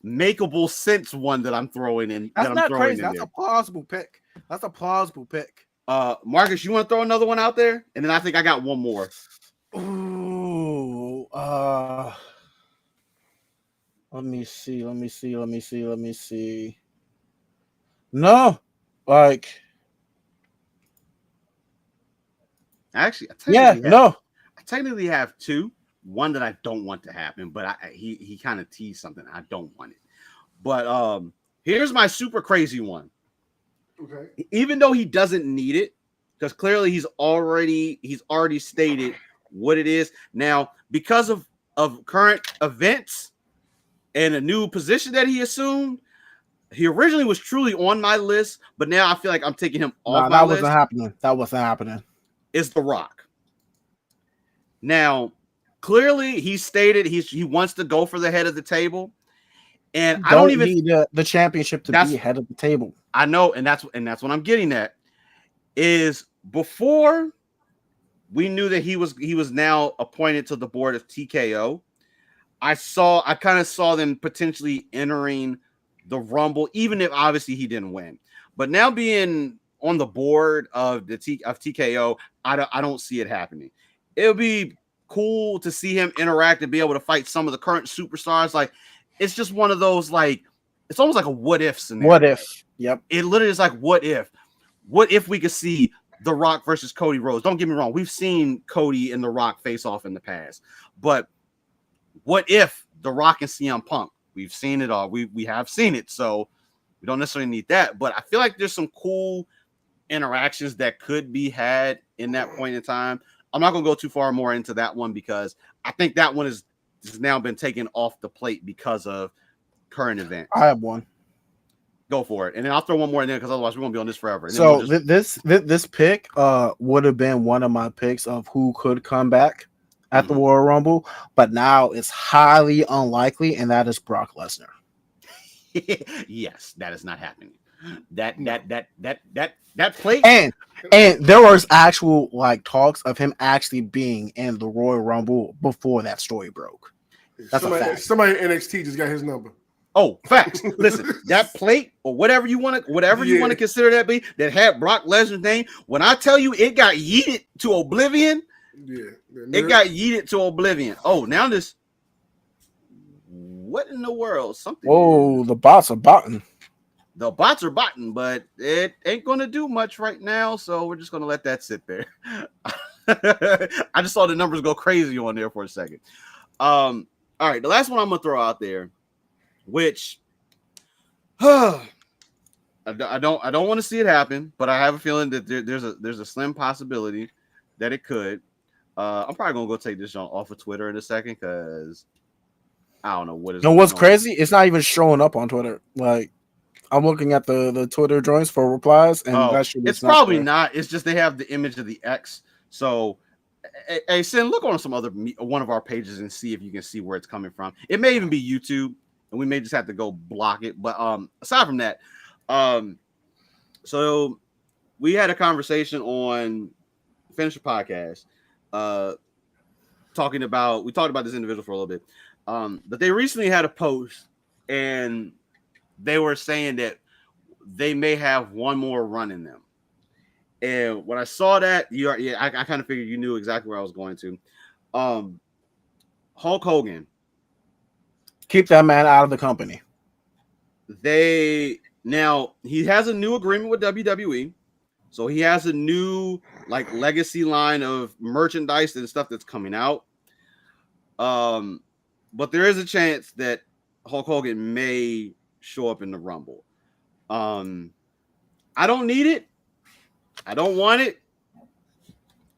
makeable sense one that I'm throwing in. That's not crazy. That's a plausible pick. Marcus, you want to throw another one out there? And then I think I got one more. Ooh, let me see. No, like, Actually, yeah, no. I technically have two. One that I don't want to happen, but he kind of teased something. I don't want it. But here's my super crazy one. Okay. Even though he doesn't need it, because clearly he's already stated what it is. Now, because of current events and a new position that he assumed, he originally was truly on my list, but now I feel like I'm taking him off my list. That wasn't happening. Is The Rock. Now, clearly he stated he wants to go for the head of the table. And I don't even need the championship to be head of the table. I know, and that's what I'm getting at. Is before we knew that he was now appointed to the board of TKO. I kind of saw them potentially entering the Rumble, even if obviously he didn't win. But now being on the board of TKO, I don't see it happening. It would be cool to see him interact and be able to fight some of the current superstars. Like, it's just one of those, like, it's almost like a what if scenario. What if? Yep. It literally is like, what if? What if we could see The Rock versus Cody Rhodes? Don't get me wrong. We've seen Cody and The Rock face off in the past. But what if The Rock and CM Punk? We've seen it all. We have seen it. So we don't necessarily need that. But I feel like there's some cool interactions that could be had in that point in time. I'm not going to go too far more into that one because I think that one has now been taken off the plate because of current events. I have one. Go for it. And then I'll throw one more in there because otherwise we won't be on this forever. And so this pick would have been one of my picks of who could come back at the Royal Rumble, but now it's highly unlikely, and that is Brock Lesnar. Yes, that is not happening. That plate. And there was actual like talks of him actually being in the Royal Rumble before that story broke. That's a fact. Somebody in NXT just got his number. Oh, facts. Listen, that plate or whatever you want to consider that be, that had Brock Lesnar's name. When I tell you it got yeeted to oblivion, it got yeeted to oblivion. Oh, now this. What in the world? Something. Oh, the bots are botting. The bots are botting, but it ain't gonna do much right now, so we're just gonna let that sit there. I just saw the numbers go crazy on there for a second. All right, the last one I'm gonna throw out there, which I don't want to see it happen, but I have a feeling that there's a slim possibility that it could. I'm probably gonna go take this off of Twitter in a second because I don't know what is. And what's crazy? It's not even showing up on Twitter. Like, I'm looking at the Twitter joints for replies, and it's probably not. It's just they have the image of the X. So, hey, Sin, look on one of our pages and see if you can see where it's coming from. It may even be YouTube, and we may just have to go block it. But aside from that, so we had a conversation on Finish the Podcast, we talked about this individual for a little bit. But they recently had a post, and they were saying that they may have one more run in them. And when I saw that, I kind of figured you knew exactly where I was going to. Hulk Hogan. Keep that man out of the company. Now he has a new agreement with WWE. So he has a new like legacy line of merchandise and stuff that's coming out. But there is a chance that Hulk Hogan may show up in the Rumble. I don't need it. I don't want it.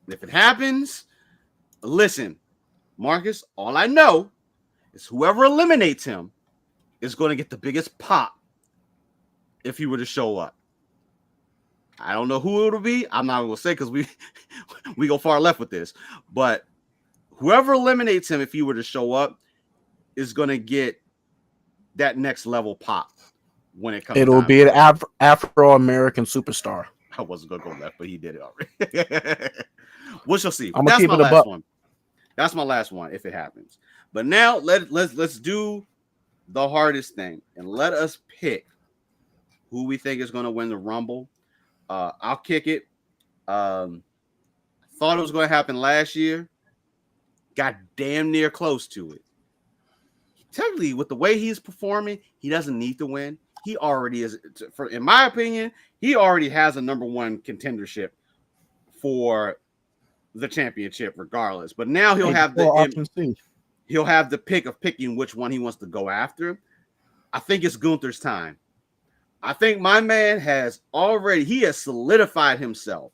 If it happens, listen, Marcus, all I know is whoever eliminates him is going to get the biggest pop if he were to show up. I don't know who it'll be. I'm not going to say because we go far left with this. But whoever eliminates him, if he were to show up, is going to get that next level pop when it comes. It'll be an Afro-American superstar. I wasn't going to go left, but he did it already. We shall see. I'm going to keep it a buck. That's my last one if it happens. But now let's do the hardest thing and let us pick who we think is going to win the Rumble. I'll kick it. Thought it was going to happen last year. Got damn near close to it. Technically, with the way he's performing, he doesn't need to win. He already is, in my opinion, he already has a number one contendership for the championship, regardless. But now he'll have the pick of picking which one he wants to go after. I think it's Gunther's time. I think my man has solidified himself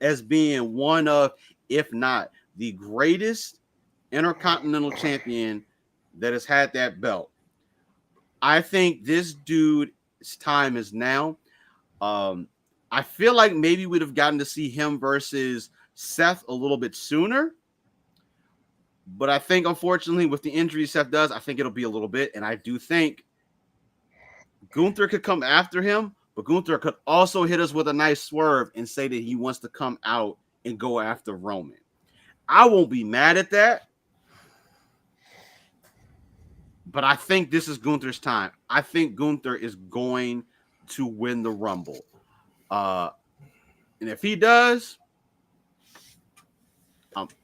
as being one of, if not the greatest intercontinental champion that has had that belt. I think this dude's time is now. I feel like maybe we'd have gotten to see him versus Seth a little bit sooner. But I think, unfortunately, with the injury Seth does, I think it'll be a little bit. And I do think Gunther could come after him, but Gunther could also hit us with a nice swerve and say that he wants to come out and go after Roman. I won't be mad at that. But I think this is Gunther's time. I think Gunther is going to win the Rumble. And if he does,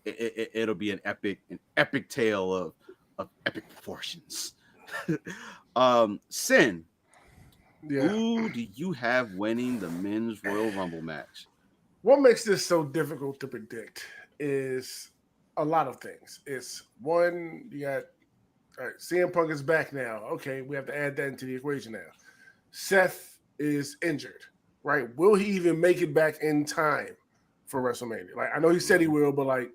it'll be an epic tale of epic proportions. Sin, who do you have winning the men's Royal Rumble match? What makes this so difficult to predict is a lot of things. It's one, you got all right, CM Punk is back now. Okay, we have to add that into the equation now. Seth is injured, right? Will he even make it back in time for WrestleMania? Like, I know he said he will, but like,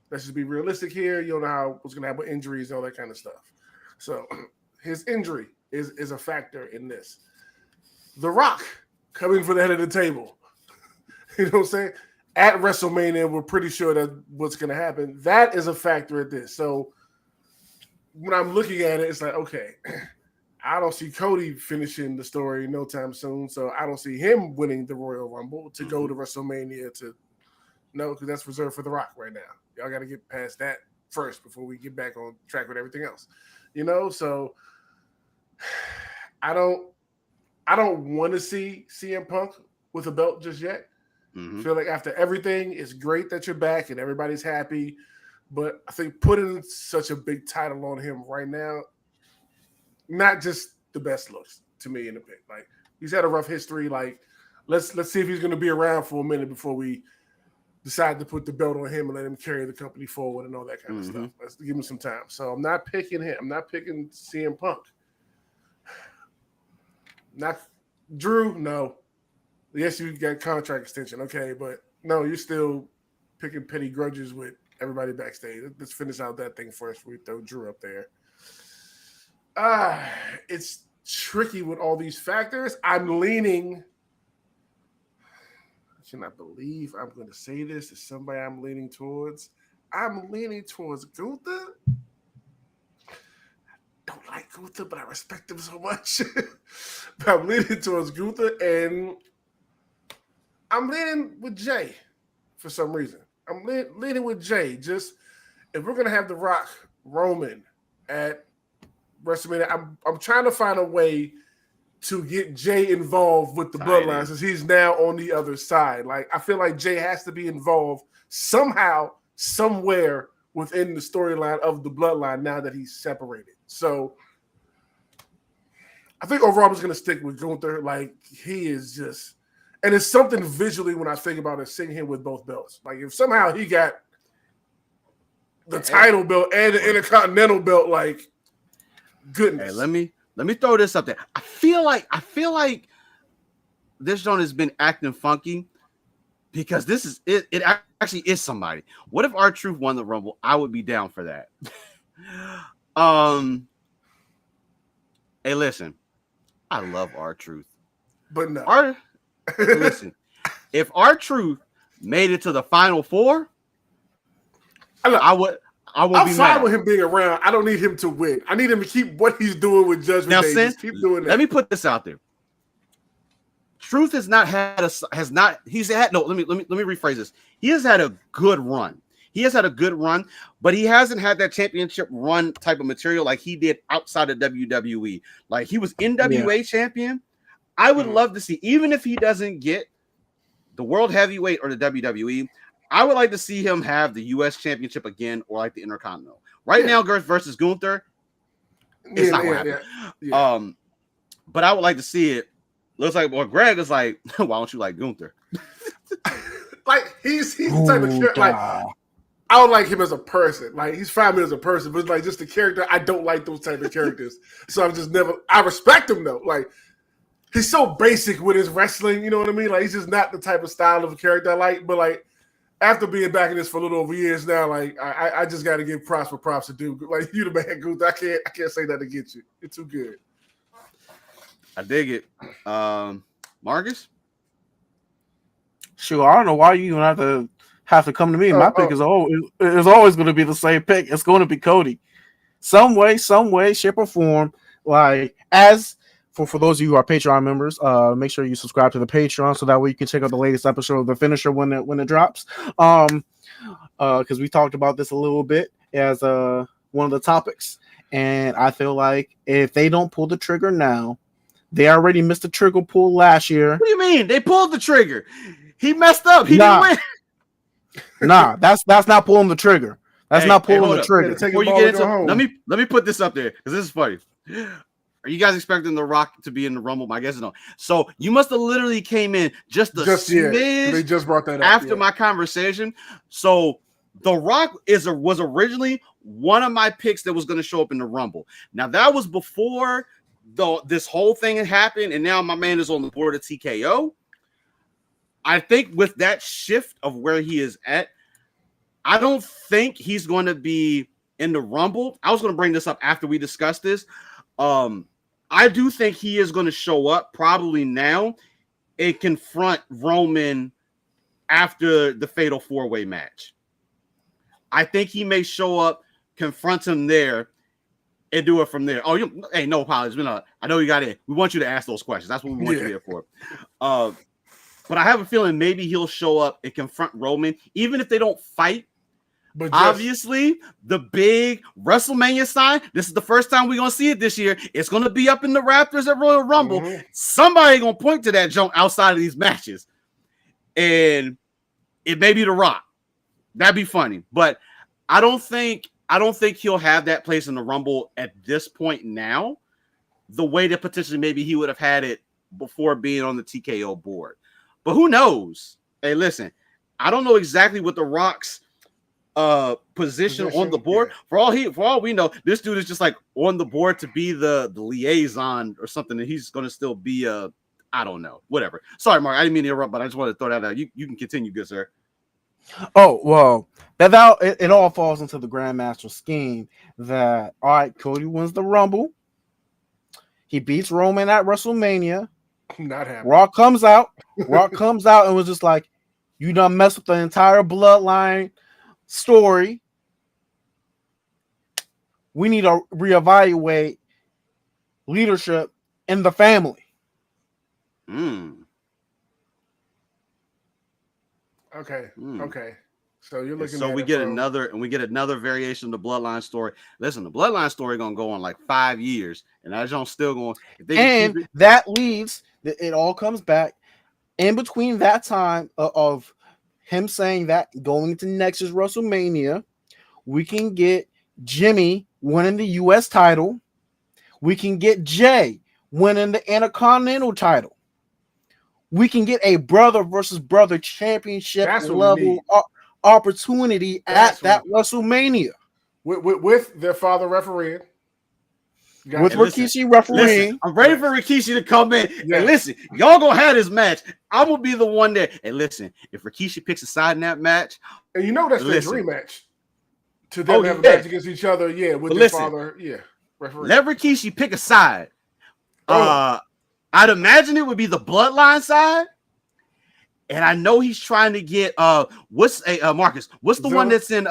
let's just be realistic here. You don't know what's going to happen with injuries and all that kind of stuff. So his injury is a factor in this. The Rock coming for the head of the table. You know what I'm saying? At WrestleMania, we're pretty sure that what's going to happen. That is a factor at this. So when I'm looking at it, it's like, okay, I don't see Cody finishing the story no time soon. So I don't see him winning the Royal Rumble to go to WrestleMania because that's reserved for The Rock right now. Y'all got to get past that first before we get back on track with everything else. So I don't want to see CM Punk with a belt just yet. I feel like after everything, it's great that you're back and everybody's happy. But I think putting such a big title on him right now, not just the best looks to me in the pick. Like, he's had a rough history. Like, let's see if he's going to be around for a minute before we decide to put the belt on him and let him carry the company forward and all that kind of stuff. Let's give him some time. So I'm not picking him. I'm not picking CM Punk. Not Drew. No. Yes, you got contract extension. Okay, but no, you're still picking petty grudges with everybody backstage. Let's finish out that thing first before we throw Drew up there. It's tricky with all these factors. I'm leaning. I cannot believe I'm going to say this. It's somebody I'm leaning towards. I'm leaning towards Gunther. I don't like Gunther, but I respect him so much. But I'm leaning towards Gunther, and I'm leaning with Jay for some reason. I'm leaning with Jay. Just if we're gonna have The Rock Roman at WrestleMania, I'm trying to find a way to get Jay involved with the bloodline since he's now on the other side. Like, I feel like Jay has to be involved somehow, somewhere within the storyline of the bloodline now that he's separated. So I think overall I'm just gonna stick with Gunther. Like, he is just. And it's something visually when I think about it, seeing him with both belts. Like, if somehow he got the title belt and the Intercontinental belt, like, goodness. Hey, let me throw this up there. I feel like this joint has been acting funky because this is it. It actually is somebody. What if R-Truth won the Rumble? I would be down for that. Hey, listen, I love R-Truth, but no. Listen, if R-Truth made it to the Final Four, I would I'm be fine mad. with him being around. I don't need him to win. I need him to keep what he's doing with Judgment Now, Day. Sin, Just keep doing that. let me put this out there. Truth has not had he's had no, let me rephrase this. He has had a good run. But he hasn't had that championship run type of material like he did outside of WWE. Like, he was NWA champion. I would love to see, even if he doesn't get the World Heavyweight or the WWE, I would like to see him have the U.S. Championship again or like the Intercontinental. Right now, Girth versus Gunther, it's not going to happen. Yeah. But I would like to see it. Looks like, well, Greg is like, why don't you like Gunther? Like he's the type of character. Like I don't like him as a person. Like he's fine as a person, but like just the character, I don't like those type of characters. So I'm just never. I respect him though. Like he's so basic with his wrestling. You know what I mean? Like he's just not the type of style of a character I like. But like after being back in this for a little over years now, like I just got to give props for props to do. Like you the man, Gunther. I can't say that against you. You're too good. I dig it. Marcus? Sure, I don't know why you even have to come to me. My pick is always going to be the same pick. It's going to be Cody. Some way, shape, or form. Like as for those of you who are Patreon members, make sure you subscribe to the Patreon so that way you can check out the latest episode of The Finisher when it drops. Because we talked about this a little bit as one of the topics, and I feel like if they don't pull the trigger now, they already missed the trigger pull last year. What do you mean? They pulled the trigger. He messed up. He didn't win. Nah, that's not pulling the trigger. That's not pulling the trigger. Before you get into, let me put this up there because this is funny. Are you guys expecting The Rock to be in the Rumble? I guess no. So you must have literally came in just smidge. They just brought that up after my conversation. So The Rock was originally one of my picks that was going to show up in the Rumble. Now that was before this whole thing had happened, and now my man is on the board of TKO. I think with that shift of where he is at, I don't think he's going to be in the Rumble. I was going to bring this up after we discussed this. I do think he is going to show up probably now and confront Roman after the Fatal 4-Way match. I think he may show up, confront him there, and do it from there. Oh, hey, no apologies. I know you got it. We want you to ask those questions. That's what we want you here for. But I have a feeling maybe he'll show up and confront Roman, even if they don't fight. But obviously, the big WrestleMania sign, this is the first time we're going to see it this year. It's going to be up in the Raptors at Royal Rumble. Mm-hmm. Somebody going to point to that junk outside of these matches. And it may be The Rock. That'd be funny. But I don't think he'll have that place in the Rumble at this point now, the way that potentially maybe he would have had it before being on the TKO board. But who knows? Hey, listen, I don't know exactly what The Rock's position on the board. Yeah. For all we know, this dude is just like on the board to be the liaison or something, and he's going to still be I don't know, whatever. Sorry, Mark, I didn't mean to interrupt, but I just wanted to throw that out. You can continue, good sir. Oh, well, it all falls into the Grandmaster scheme that, all right, Cody wins the Rumble. He beats Roman at WrestleMania. Not happening. Rock comes out and was just like, you done messed with the entire bloodline story. We need to reevaluate leadership in the family. Okay. So you're looking. So we get another variation of the bloodline story. Listen, the bloodline story gonna go on like 5 years, and that don't still going. And that leads. It all comes back in between that time of him saying that going into next year's WrestleMania, we can get Jimmy winning the U.S. title. We can get Jay winning the Intercontinental title. We can get a brother versus brother championship level opportunity at that WrestleMania. With their father refereeing. With Rikishi refereeing. I'm ready for Rikishi to come in. Yeah. And listen, y'all gonna have this match. I'm gonna be the one there. And listen, if Rikishi picks a side in that match, and you know that's their dream match. To them have a match against each other, with their father, referee. Let Rikishi pick a side. I'd imagine it would be the bloodline side. And I know he's trying to get Marcus, what's the one that's in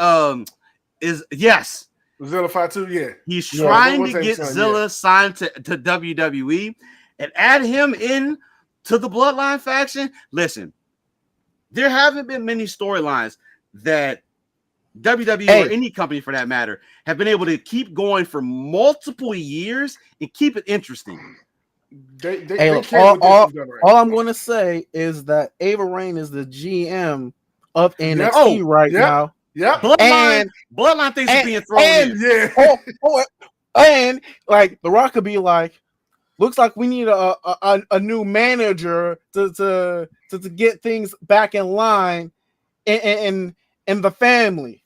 Zilla Fatu, He's trying to get Zilla signed to WWE and add him in to the Bloodline faction. Listen, there haven't been many storylines that WWE or any company for that matter have been able to keep going for multiple years and keep it interesting. They Hey, can't look, get this done right. all I'm going to say is that Ava Rain is the GM of NXT Oh, right now. Yep. Bloodline things are being thrown in. Yeah. And like The Rock could be like, looks like we need a new manager to get things back in line in the family.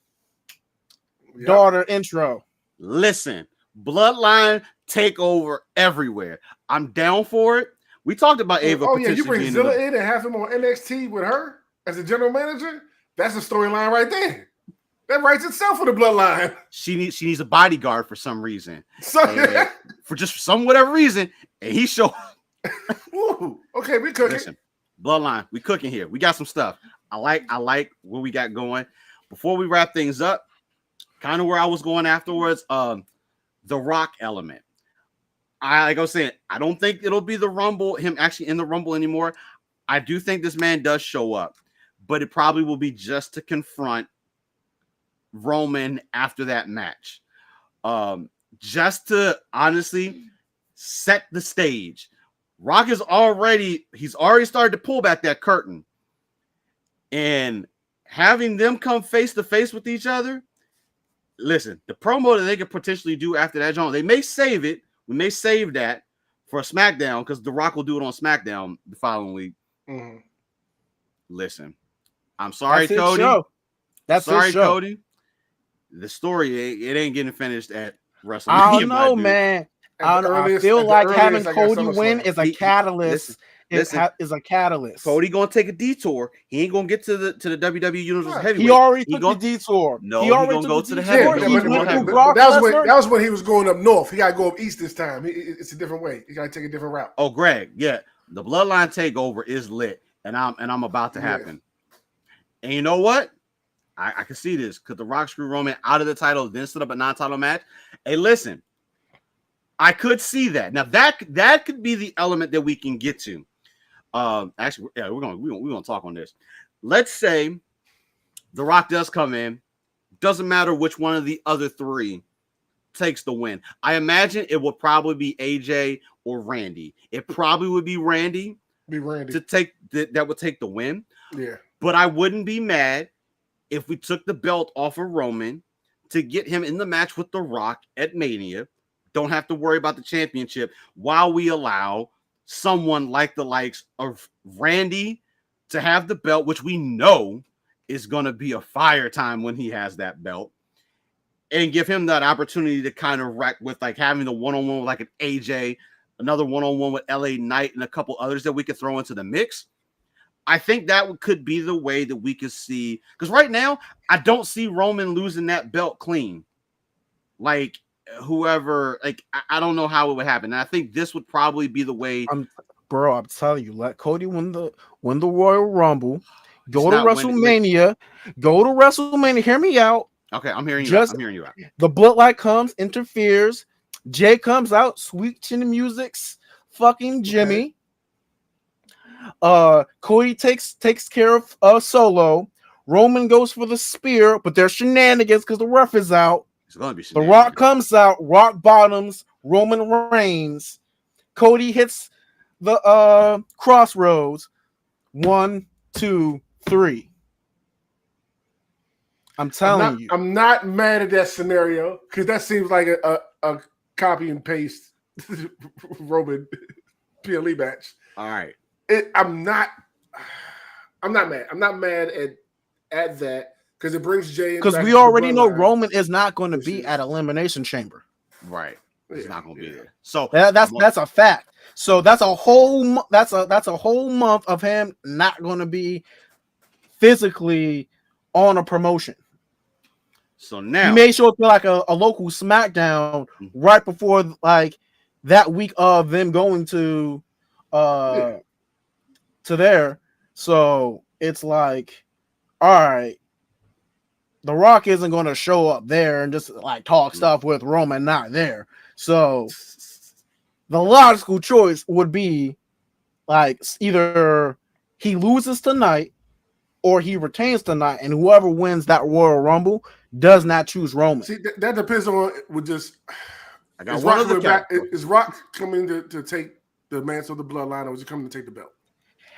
Yep. Daughter intro. Listen, Bloodline takeover everywhere. I'm down for it. We talked about Ava. Oh yeah, you bring Zilla in and have him on NXT with her as a general manager. That's a storyline right there. That writes itself for the Bloodline. She needs a bodyguard for some reason. For some whatever reason, and he showed. Okay, we cooking. Listen, Bloodline, we cooking here. We got some stuff. I like what we got going. Before we wrap things up, kind of where I was going afterwards, the Rock element. Like I was saying, I don't think it'll be the Rumble, him actually in the Rumble anymore. I do think this man does show up, but it probably will be just to confront Roman after that match. Just to honestly set the stage. Rock he's already started to pull back that curtain. And having them come face to face with each other, listen, the promo that they could potentially do after that, John, they may save it. We may save that for a SmackDown because The Rock will do it on SmackDown the following week. Mm-hmm. Listen, I'm sorry, Cody. That's sorry, Cody. The story, it ain't getting finished at WrestleMania. I don't know, man. I feel like having Cody win is a catalyst. Is a catalyst. Cody gonna take a detour. He ain't gonna get to the WWE Universal Heavyweight. He already took the detour. No, he gonna go to the heavyweight. That was when he was going up north. He gotta go up east this time. It's a different way. He gotta take a different route. Oh, Greg, yeah, the Bloodline takeover is lit, and I'm about to happen. And you know what? I can see this because The Rock screw Roman out of the title, then set up a non-title match. Hey, listen, I could see that. Now that could be the element that we can get to. Actually, yeah, we're gonna talk on this. Let's say The Rock does come in. Doesn't matter which one of the other three takes the win. I imagine it would probably be AJ or Randy. It probably would be Randy. To take that would take the win. Yeah. But I wouldn't be mad if we took the belt off of Roman to get him in the match with The Rock at Mania. Don't have to worry about the championship while we allow someone like the likes of Randy to have the belt, which we know is going to be a fire time when he has that belt, and give him that opportunity to kind of wreck with like having the one-on-one with like an AJ, another one-on-one with LA Knight, and a couple others that we could throw into the mix. I think that could be the way that we could see, because right now I don't see Roman losing that belt clean. Like whoever, like I don't know how it would happen. And I think this would probably be the way. I'm telling you, let Cody win the Royal Rumble. Go to WrestleMania. Go to WrestleMania. Hear me out. Okay, I'm hearing you out. I'm hearing you out. The Bloodline comes, interferes. Jay comes out, sweet chin music's fucking Jimmy. Cody takes care of Solo. Roman goes for the spear, but there's shenanigans because the ref is out. It's gonna be The Rock comes out, Rock bottoms, Roman reigns. Cody hits the crossroads. 1, 2, 3. I'm telling you. I'm not mad at that scenario because that seems like a copy and paste Roman PLE match. All right. I'm not mad. I'm not mad at that because it brings Jay in. Because we already know Roman is not going to be at Elimination Chamber. Right. He's not going to be there. So that's a fact. So that's a whole month of him not going to be physically on a promotion. So now he may show up to like a local SmackDown right before like that week of them going to there. So it's like, all right, The Rock isn't going to show up there and just like talk stuff with Roman not there. So the logical choice would be like either he loses tonight or he retains tonight, and whoever wins that Royal Rumble does not choose Roman. See, that depends on with just. I got one other is Rock coming to take the mantle of the bloodline, or is he coming to take the belt?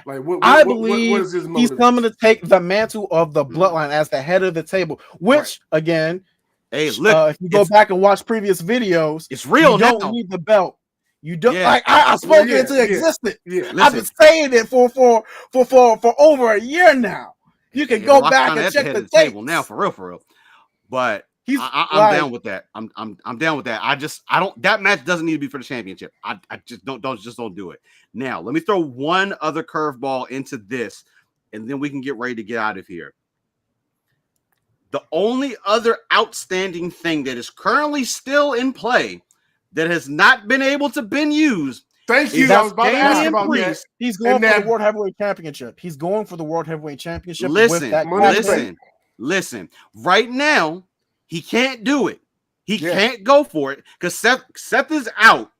Like, I what believe is his motive? he's coming to take the mantle of the bloodline as the head of the table, which again, hey, look, if you go back and watch previous videos, it's real you don't now. need the belt. You don't like I spoke it into existence. Yeah. I've been saying it for over a year now. You can go back and check the table now for real. But I'm down with that. I'm down with that. I don't. That match doesn't need to be for the championship. I just don't do it. Now let me throw one other curveball into this, and then we can get ready to get out of here. The only other outstanding thing that is currently still in play that has not been able to been used. Thank you. I was about to ask about that. He's going for the World Heavyweight Championship. He's going for the World Heavyweight Championship. Listen. Right now, he can't do it. He can't go for it because Seth is out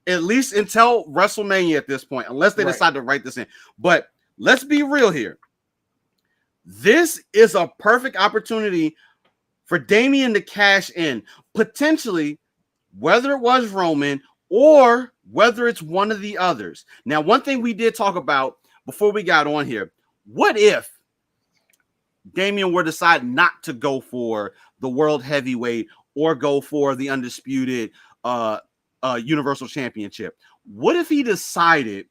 at least until WrestleMania at this point, unless they decide to write this in. But let's be real here. This is a perfect opportunity for Damian to cash in, potentially, whether it was Roman or whether it's one of the others. Now, one thing we did talk about before we got on here, what if Damian were to decide not to go for the World Heavyweight or go for the undisputed Universal Championship? What if he decided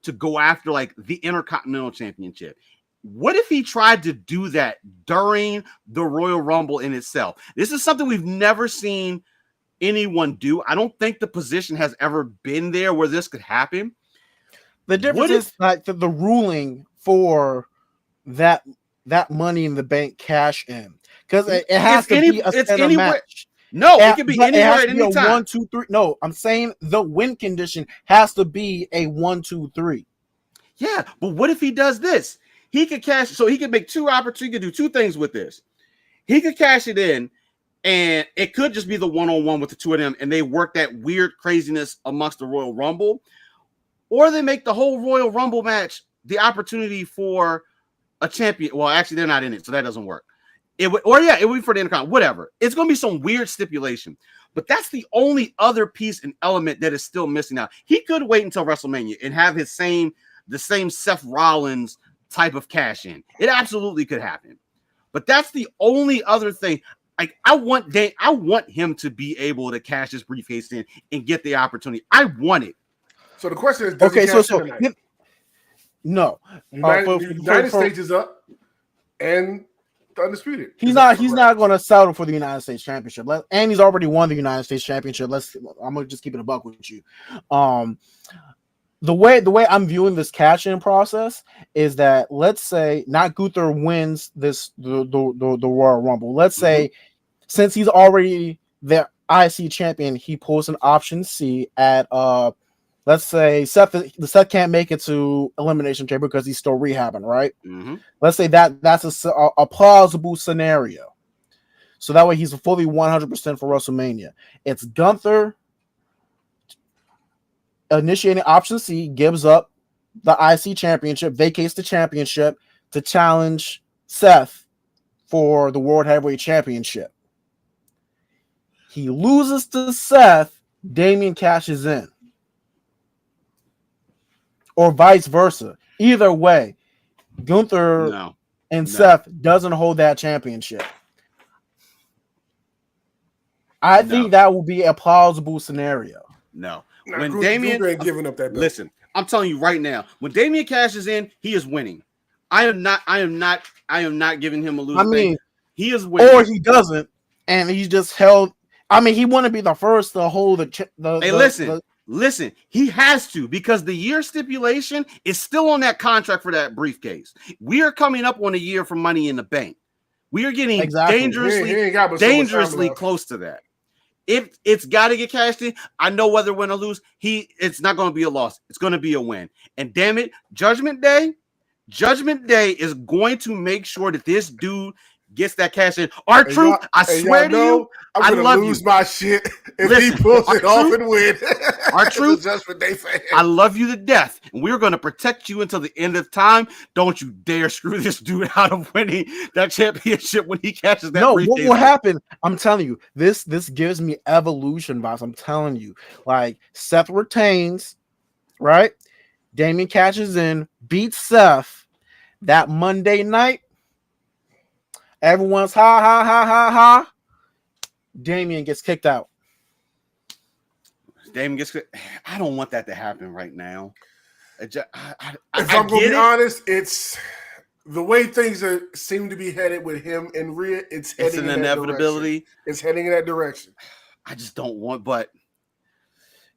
to go after like the Intercontinental Championship? What if he tried to do that during the Royal Rumble in itself? This is something we've never seen anyone do. I don't think the position has ever been there where this could happen. The difference is like the ruling for that Money in the Bank cash in, because it has to be a center match. No, it can be anywhere at any time. 1, 2, 3. No, I'm saying the win condition has to be a 1, 2, 3. Yeah, but what if he does this? He could cash, so he could make two opportunities. He could do two things with this. He could cash it in, and it could just be the one-on-one with the two of them, and they work that weird craziness amongst the Royal Rumble, or they make the whole Royal Rumble match the opportunity for a champion. Well, actually, they're not in it, so that doesn't work. It would be for the Intercontinental, whatever. It's going to be some weird stipulation, but that's the only other piece and element that is still missing out. He could wait until WrestleMania and have the same Seth Rollins type of cash in. It absolutely could happen, but that's the only other thing. Like I want him to be able to cash his briefcase in and get the opportunity. I want it. So the question is, does he cash in tonight? No. United States is up, and the undisputed. He's not going to settle for the United States Championship. And he's already won the United States Championship. I'm gonna just keep it a buck with you. The way I'm viewing this cash-in process is that, let's say not Gunther wins the Royal Rumble. Let's say since he's already the IC champion, he pulls an option C at let's say Seth can't make it to Elimination Chamber because he's still rehabbing, right? Mm-hmm. Let's say that's a plausible scenario. So that way he's fully 100% for WrestleMania. It's Gunther initiating option C, gives up the IC championship, vacates the championship to challenge Seth for the World Heavyweight Championship. He loses to Seth, Damian cashes in. Or vice versa. Either way, Gunther and Seth doesn't hold that championship. I think that will be a plausible scenario. No. When Damian ain't giving up that belt. Listen, I'm telling you right now, when Damian cashes in, he is winning. I am not giving him a losing thing. He is winning. Or he doesn't, and he's just held. I mean, he wouldn't be the first to hold Listen, he has to, because the year stipulation is still on that contract for that briefcase. We are coming up on a year for Money in the Bank. We are getting dangerously close to that. If it's got to get cashed in, I know whether win or lose, it's not going to be a loss. It's going to be a win. And damn it, Judgment Day is going to make sure that this dude gets that cash in. R-Truth, I swear to you, I love you. Lose my shit if he pulls it off and win. R-Truth, I love you to death, and we're going to protect you until the end of time. Don't you dare screw this dude out of winning that championship when he catches that. No, what will happen? I'm telling you, this gives me Evolution vibes. I'm telling you, like Seth retains, right? Damien catches in, beats Seth. That Monday night, everyone's ha ha ha ha ha. Damien gets kicked out. Damien gets. I don't want that to happen right now. If I'm gonna be honest, it's the way things seem to be headed with him and Rhea. It's heading an inevitability. It's heading in that direction. I just don't want, but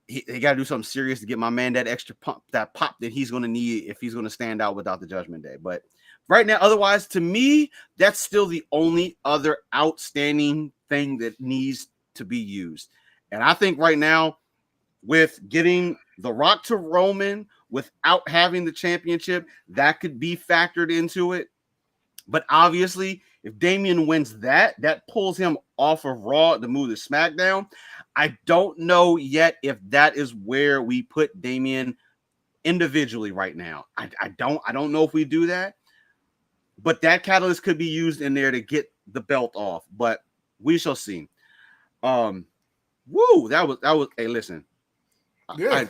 they got to do something serious to get my man that extra pump, that pop that he's going to need if he's going to stand out without the Judgment Day. But right now, otherwise, to me, that's still the only other outstanding thing that needs to be used. And I think right now, with getting The Rock to Roman without having the championship, that could be factored into it. But obviously, if Damian wins that pulls him off of Raw to move to SmackDown. I don't know yet if that is where we put Damian individually right now. I don't know if we do that. But that catalyst could be used in there to get the belt off. But we shall see. That was hey, listen. Yeah.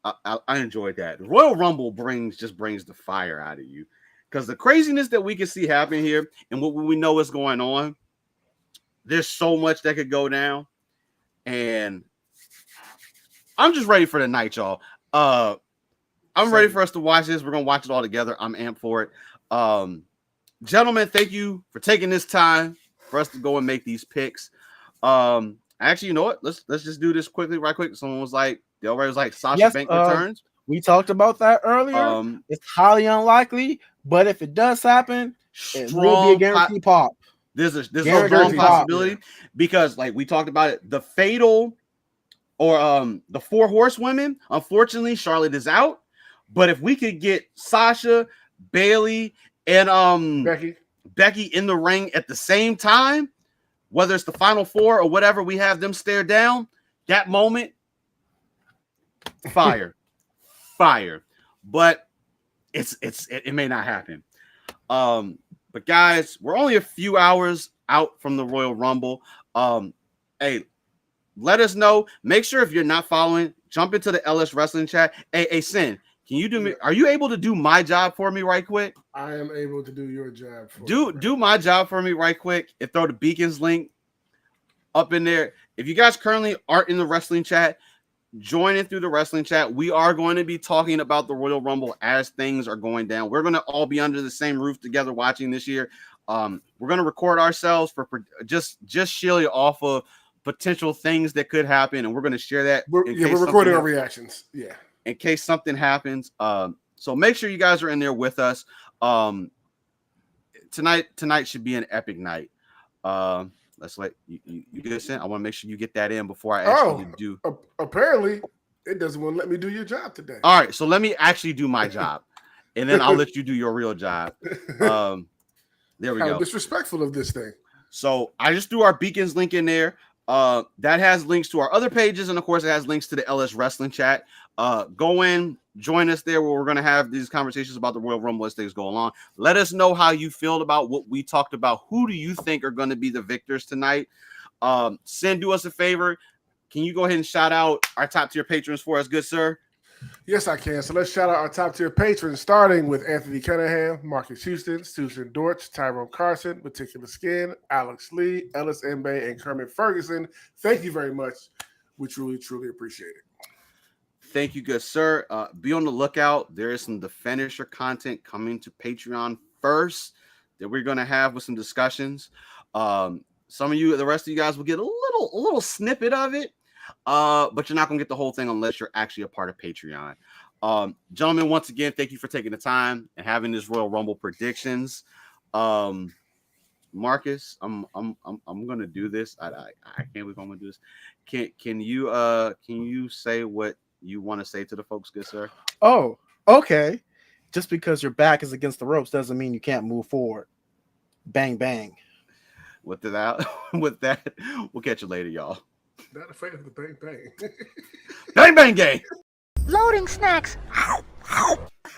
I enjoyed that. The Royal Rumble brings the fire out of you. Because the craziness that we can see happen here and what we know is going on, there's so much that could go down. And I'm just ready for the night, y'all. I'm ready for us to watch this. We're going to watch it all together. I'm amped for it. Gentlemen, thank you for taking this time for us to go and make these picks. Actually, you know what? Let's just do this right quick. Someone was like, Del Rey was like, Sasha Banks returns. We talked about that earlier. It's highly unlikely, but if it does happen, it will be a guaranteed pop. There's a strong possibility because, like we talked about it, the fatal or the 4 horsewomen. Unfortunately, Charlotte is out. But if we could get Sasha, Bayley, and Becky in the ring at the same time, whether it's the final 4 or whatever, we have them stare down. That moment, fire. But it may not happen. But guys, we're only a few hours out from the Royal Rumble. Hey, let us know. Make sure if you're not following, jump into the LS Wrestling chat. Hey, Sin, can you do me? Are you able to do my job for me right quick? I am able to do your job for you. Do my job for me right quick and throw the Beacons link up in there. If you guys currently aren't in the wrestling chat, join in through the wrestling chat. We are going to be talking about the Royal Rumble as things are going down. We're going to all be under the same roof together watching this year. We're going to record ourselves for just shielding off of potential things that could happen, and we're going to share that. We're recording our reactions. Yeah, in case something happens. So make sure you guys are in there with us. Tonight should be an epic night. Let's let you get us in. I want to make sure you get that in before I actually do. Apparently, it doesn't want to let me do your job today. All right, so let me actually do my job, and then I'll let you do your real job. There we go. Disrespectful of this thing. So I just threw our Beacons link in there. That has links to our other pages, and of course, it has links to the LS Wrestling chat. Go in, join us there where we're going to have these conversations about the Royal Rumble as things go along. Let us know how you feel about what we talked about. Who do you think are going to be the victors tonight? Sin, do us a favor. Can you go ahead and shout out our top tier patrons for us, good sir? Yes, I can. So let's shout out our top tier patrons, starting with Anthony Cunningham, Marcus Houston, Susan Dortch, Tyrone Carson, Meticulous Skin, Alex Lee, Ellis Mbe, and Kermit Ferguson. Thank you very much. We truly, truly appreciate it. Thank you, good sir. Be on the lookout. There is some The Finisher content coming to Patreon first that we're going to have with some discussions. Some of you, the rest of you guys will get a little snippet of it. But you're not going to get the whole thing unless you're actually a part of Patreon. Gentlemen, once again, thank you for taking the time and having this Royal Rumble predictions. Marcus, I'm going to do this. I can't believe I'm going to do this. Can you say what you want to say to the folks, good sir? Oh, okay. Just because your back is against the ropes doesn't mean you can't move forward. Bang, bang. With that, we'll catch you later, y'all. Not afraid of the bang bang. Bang bang gang. Loading snacks.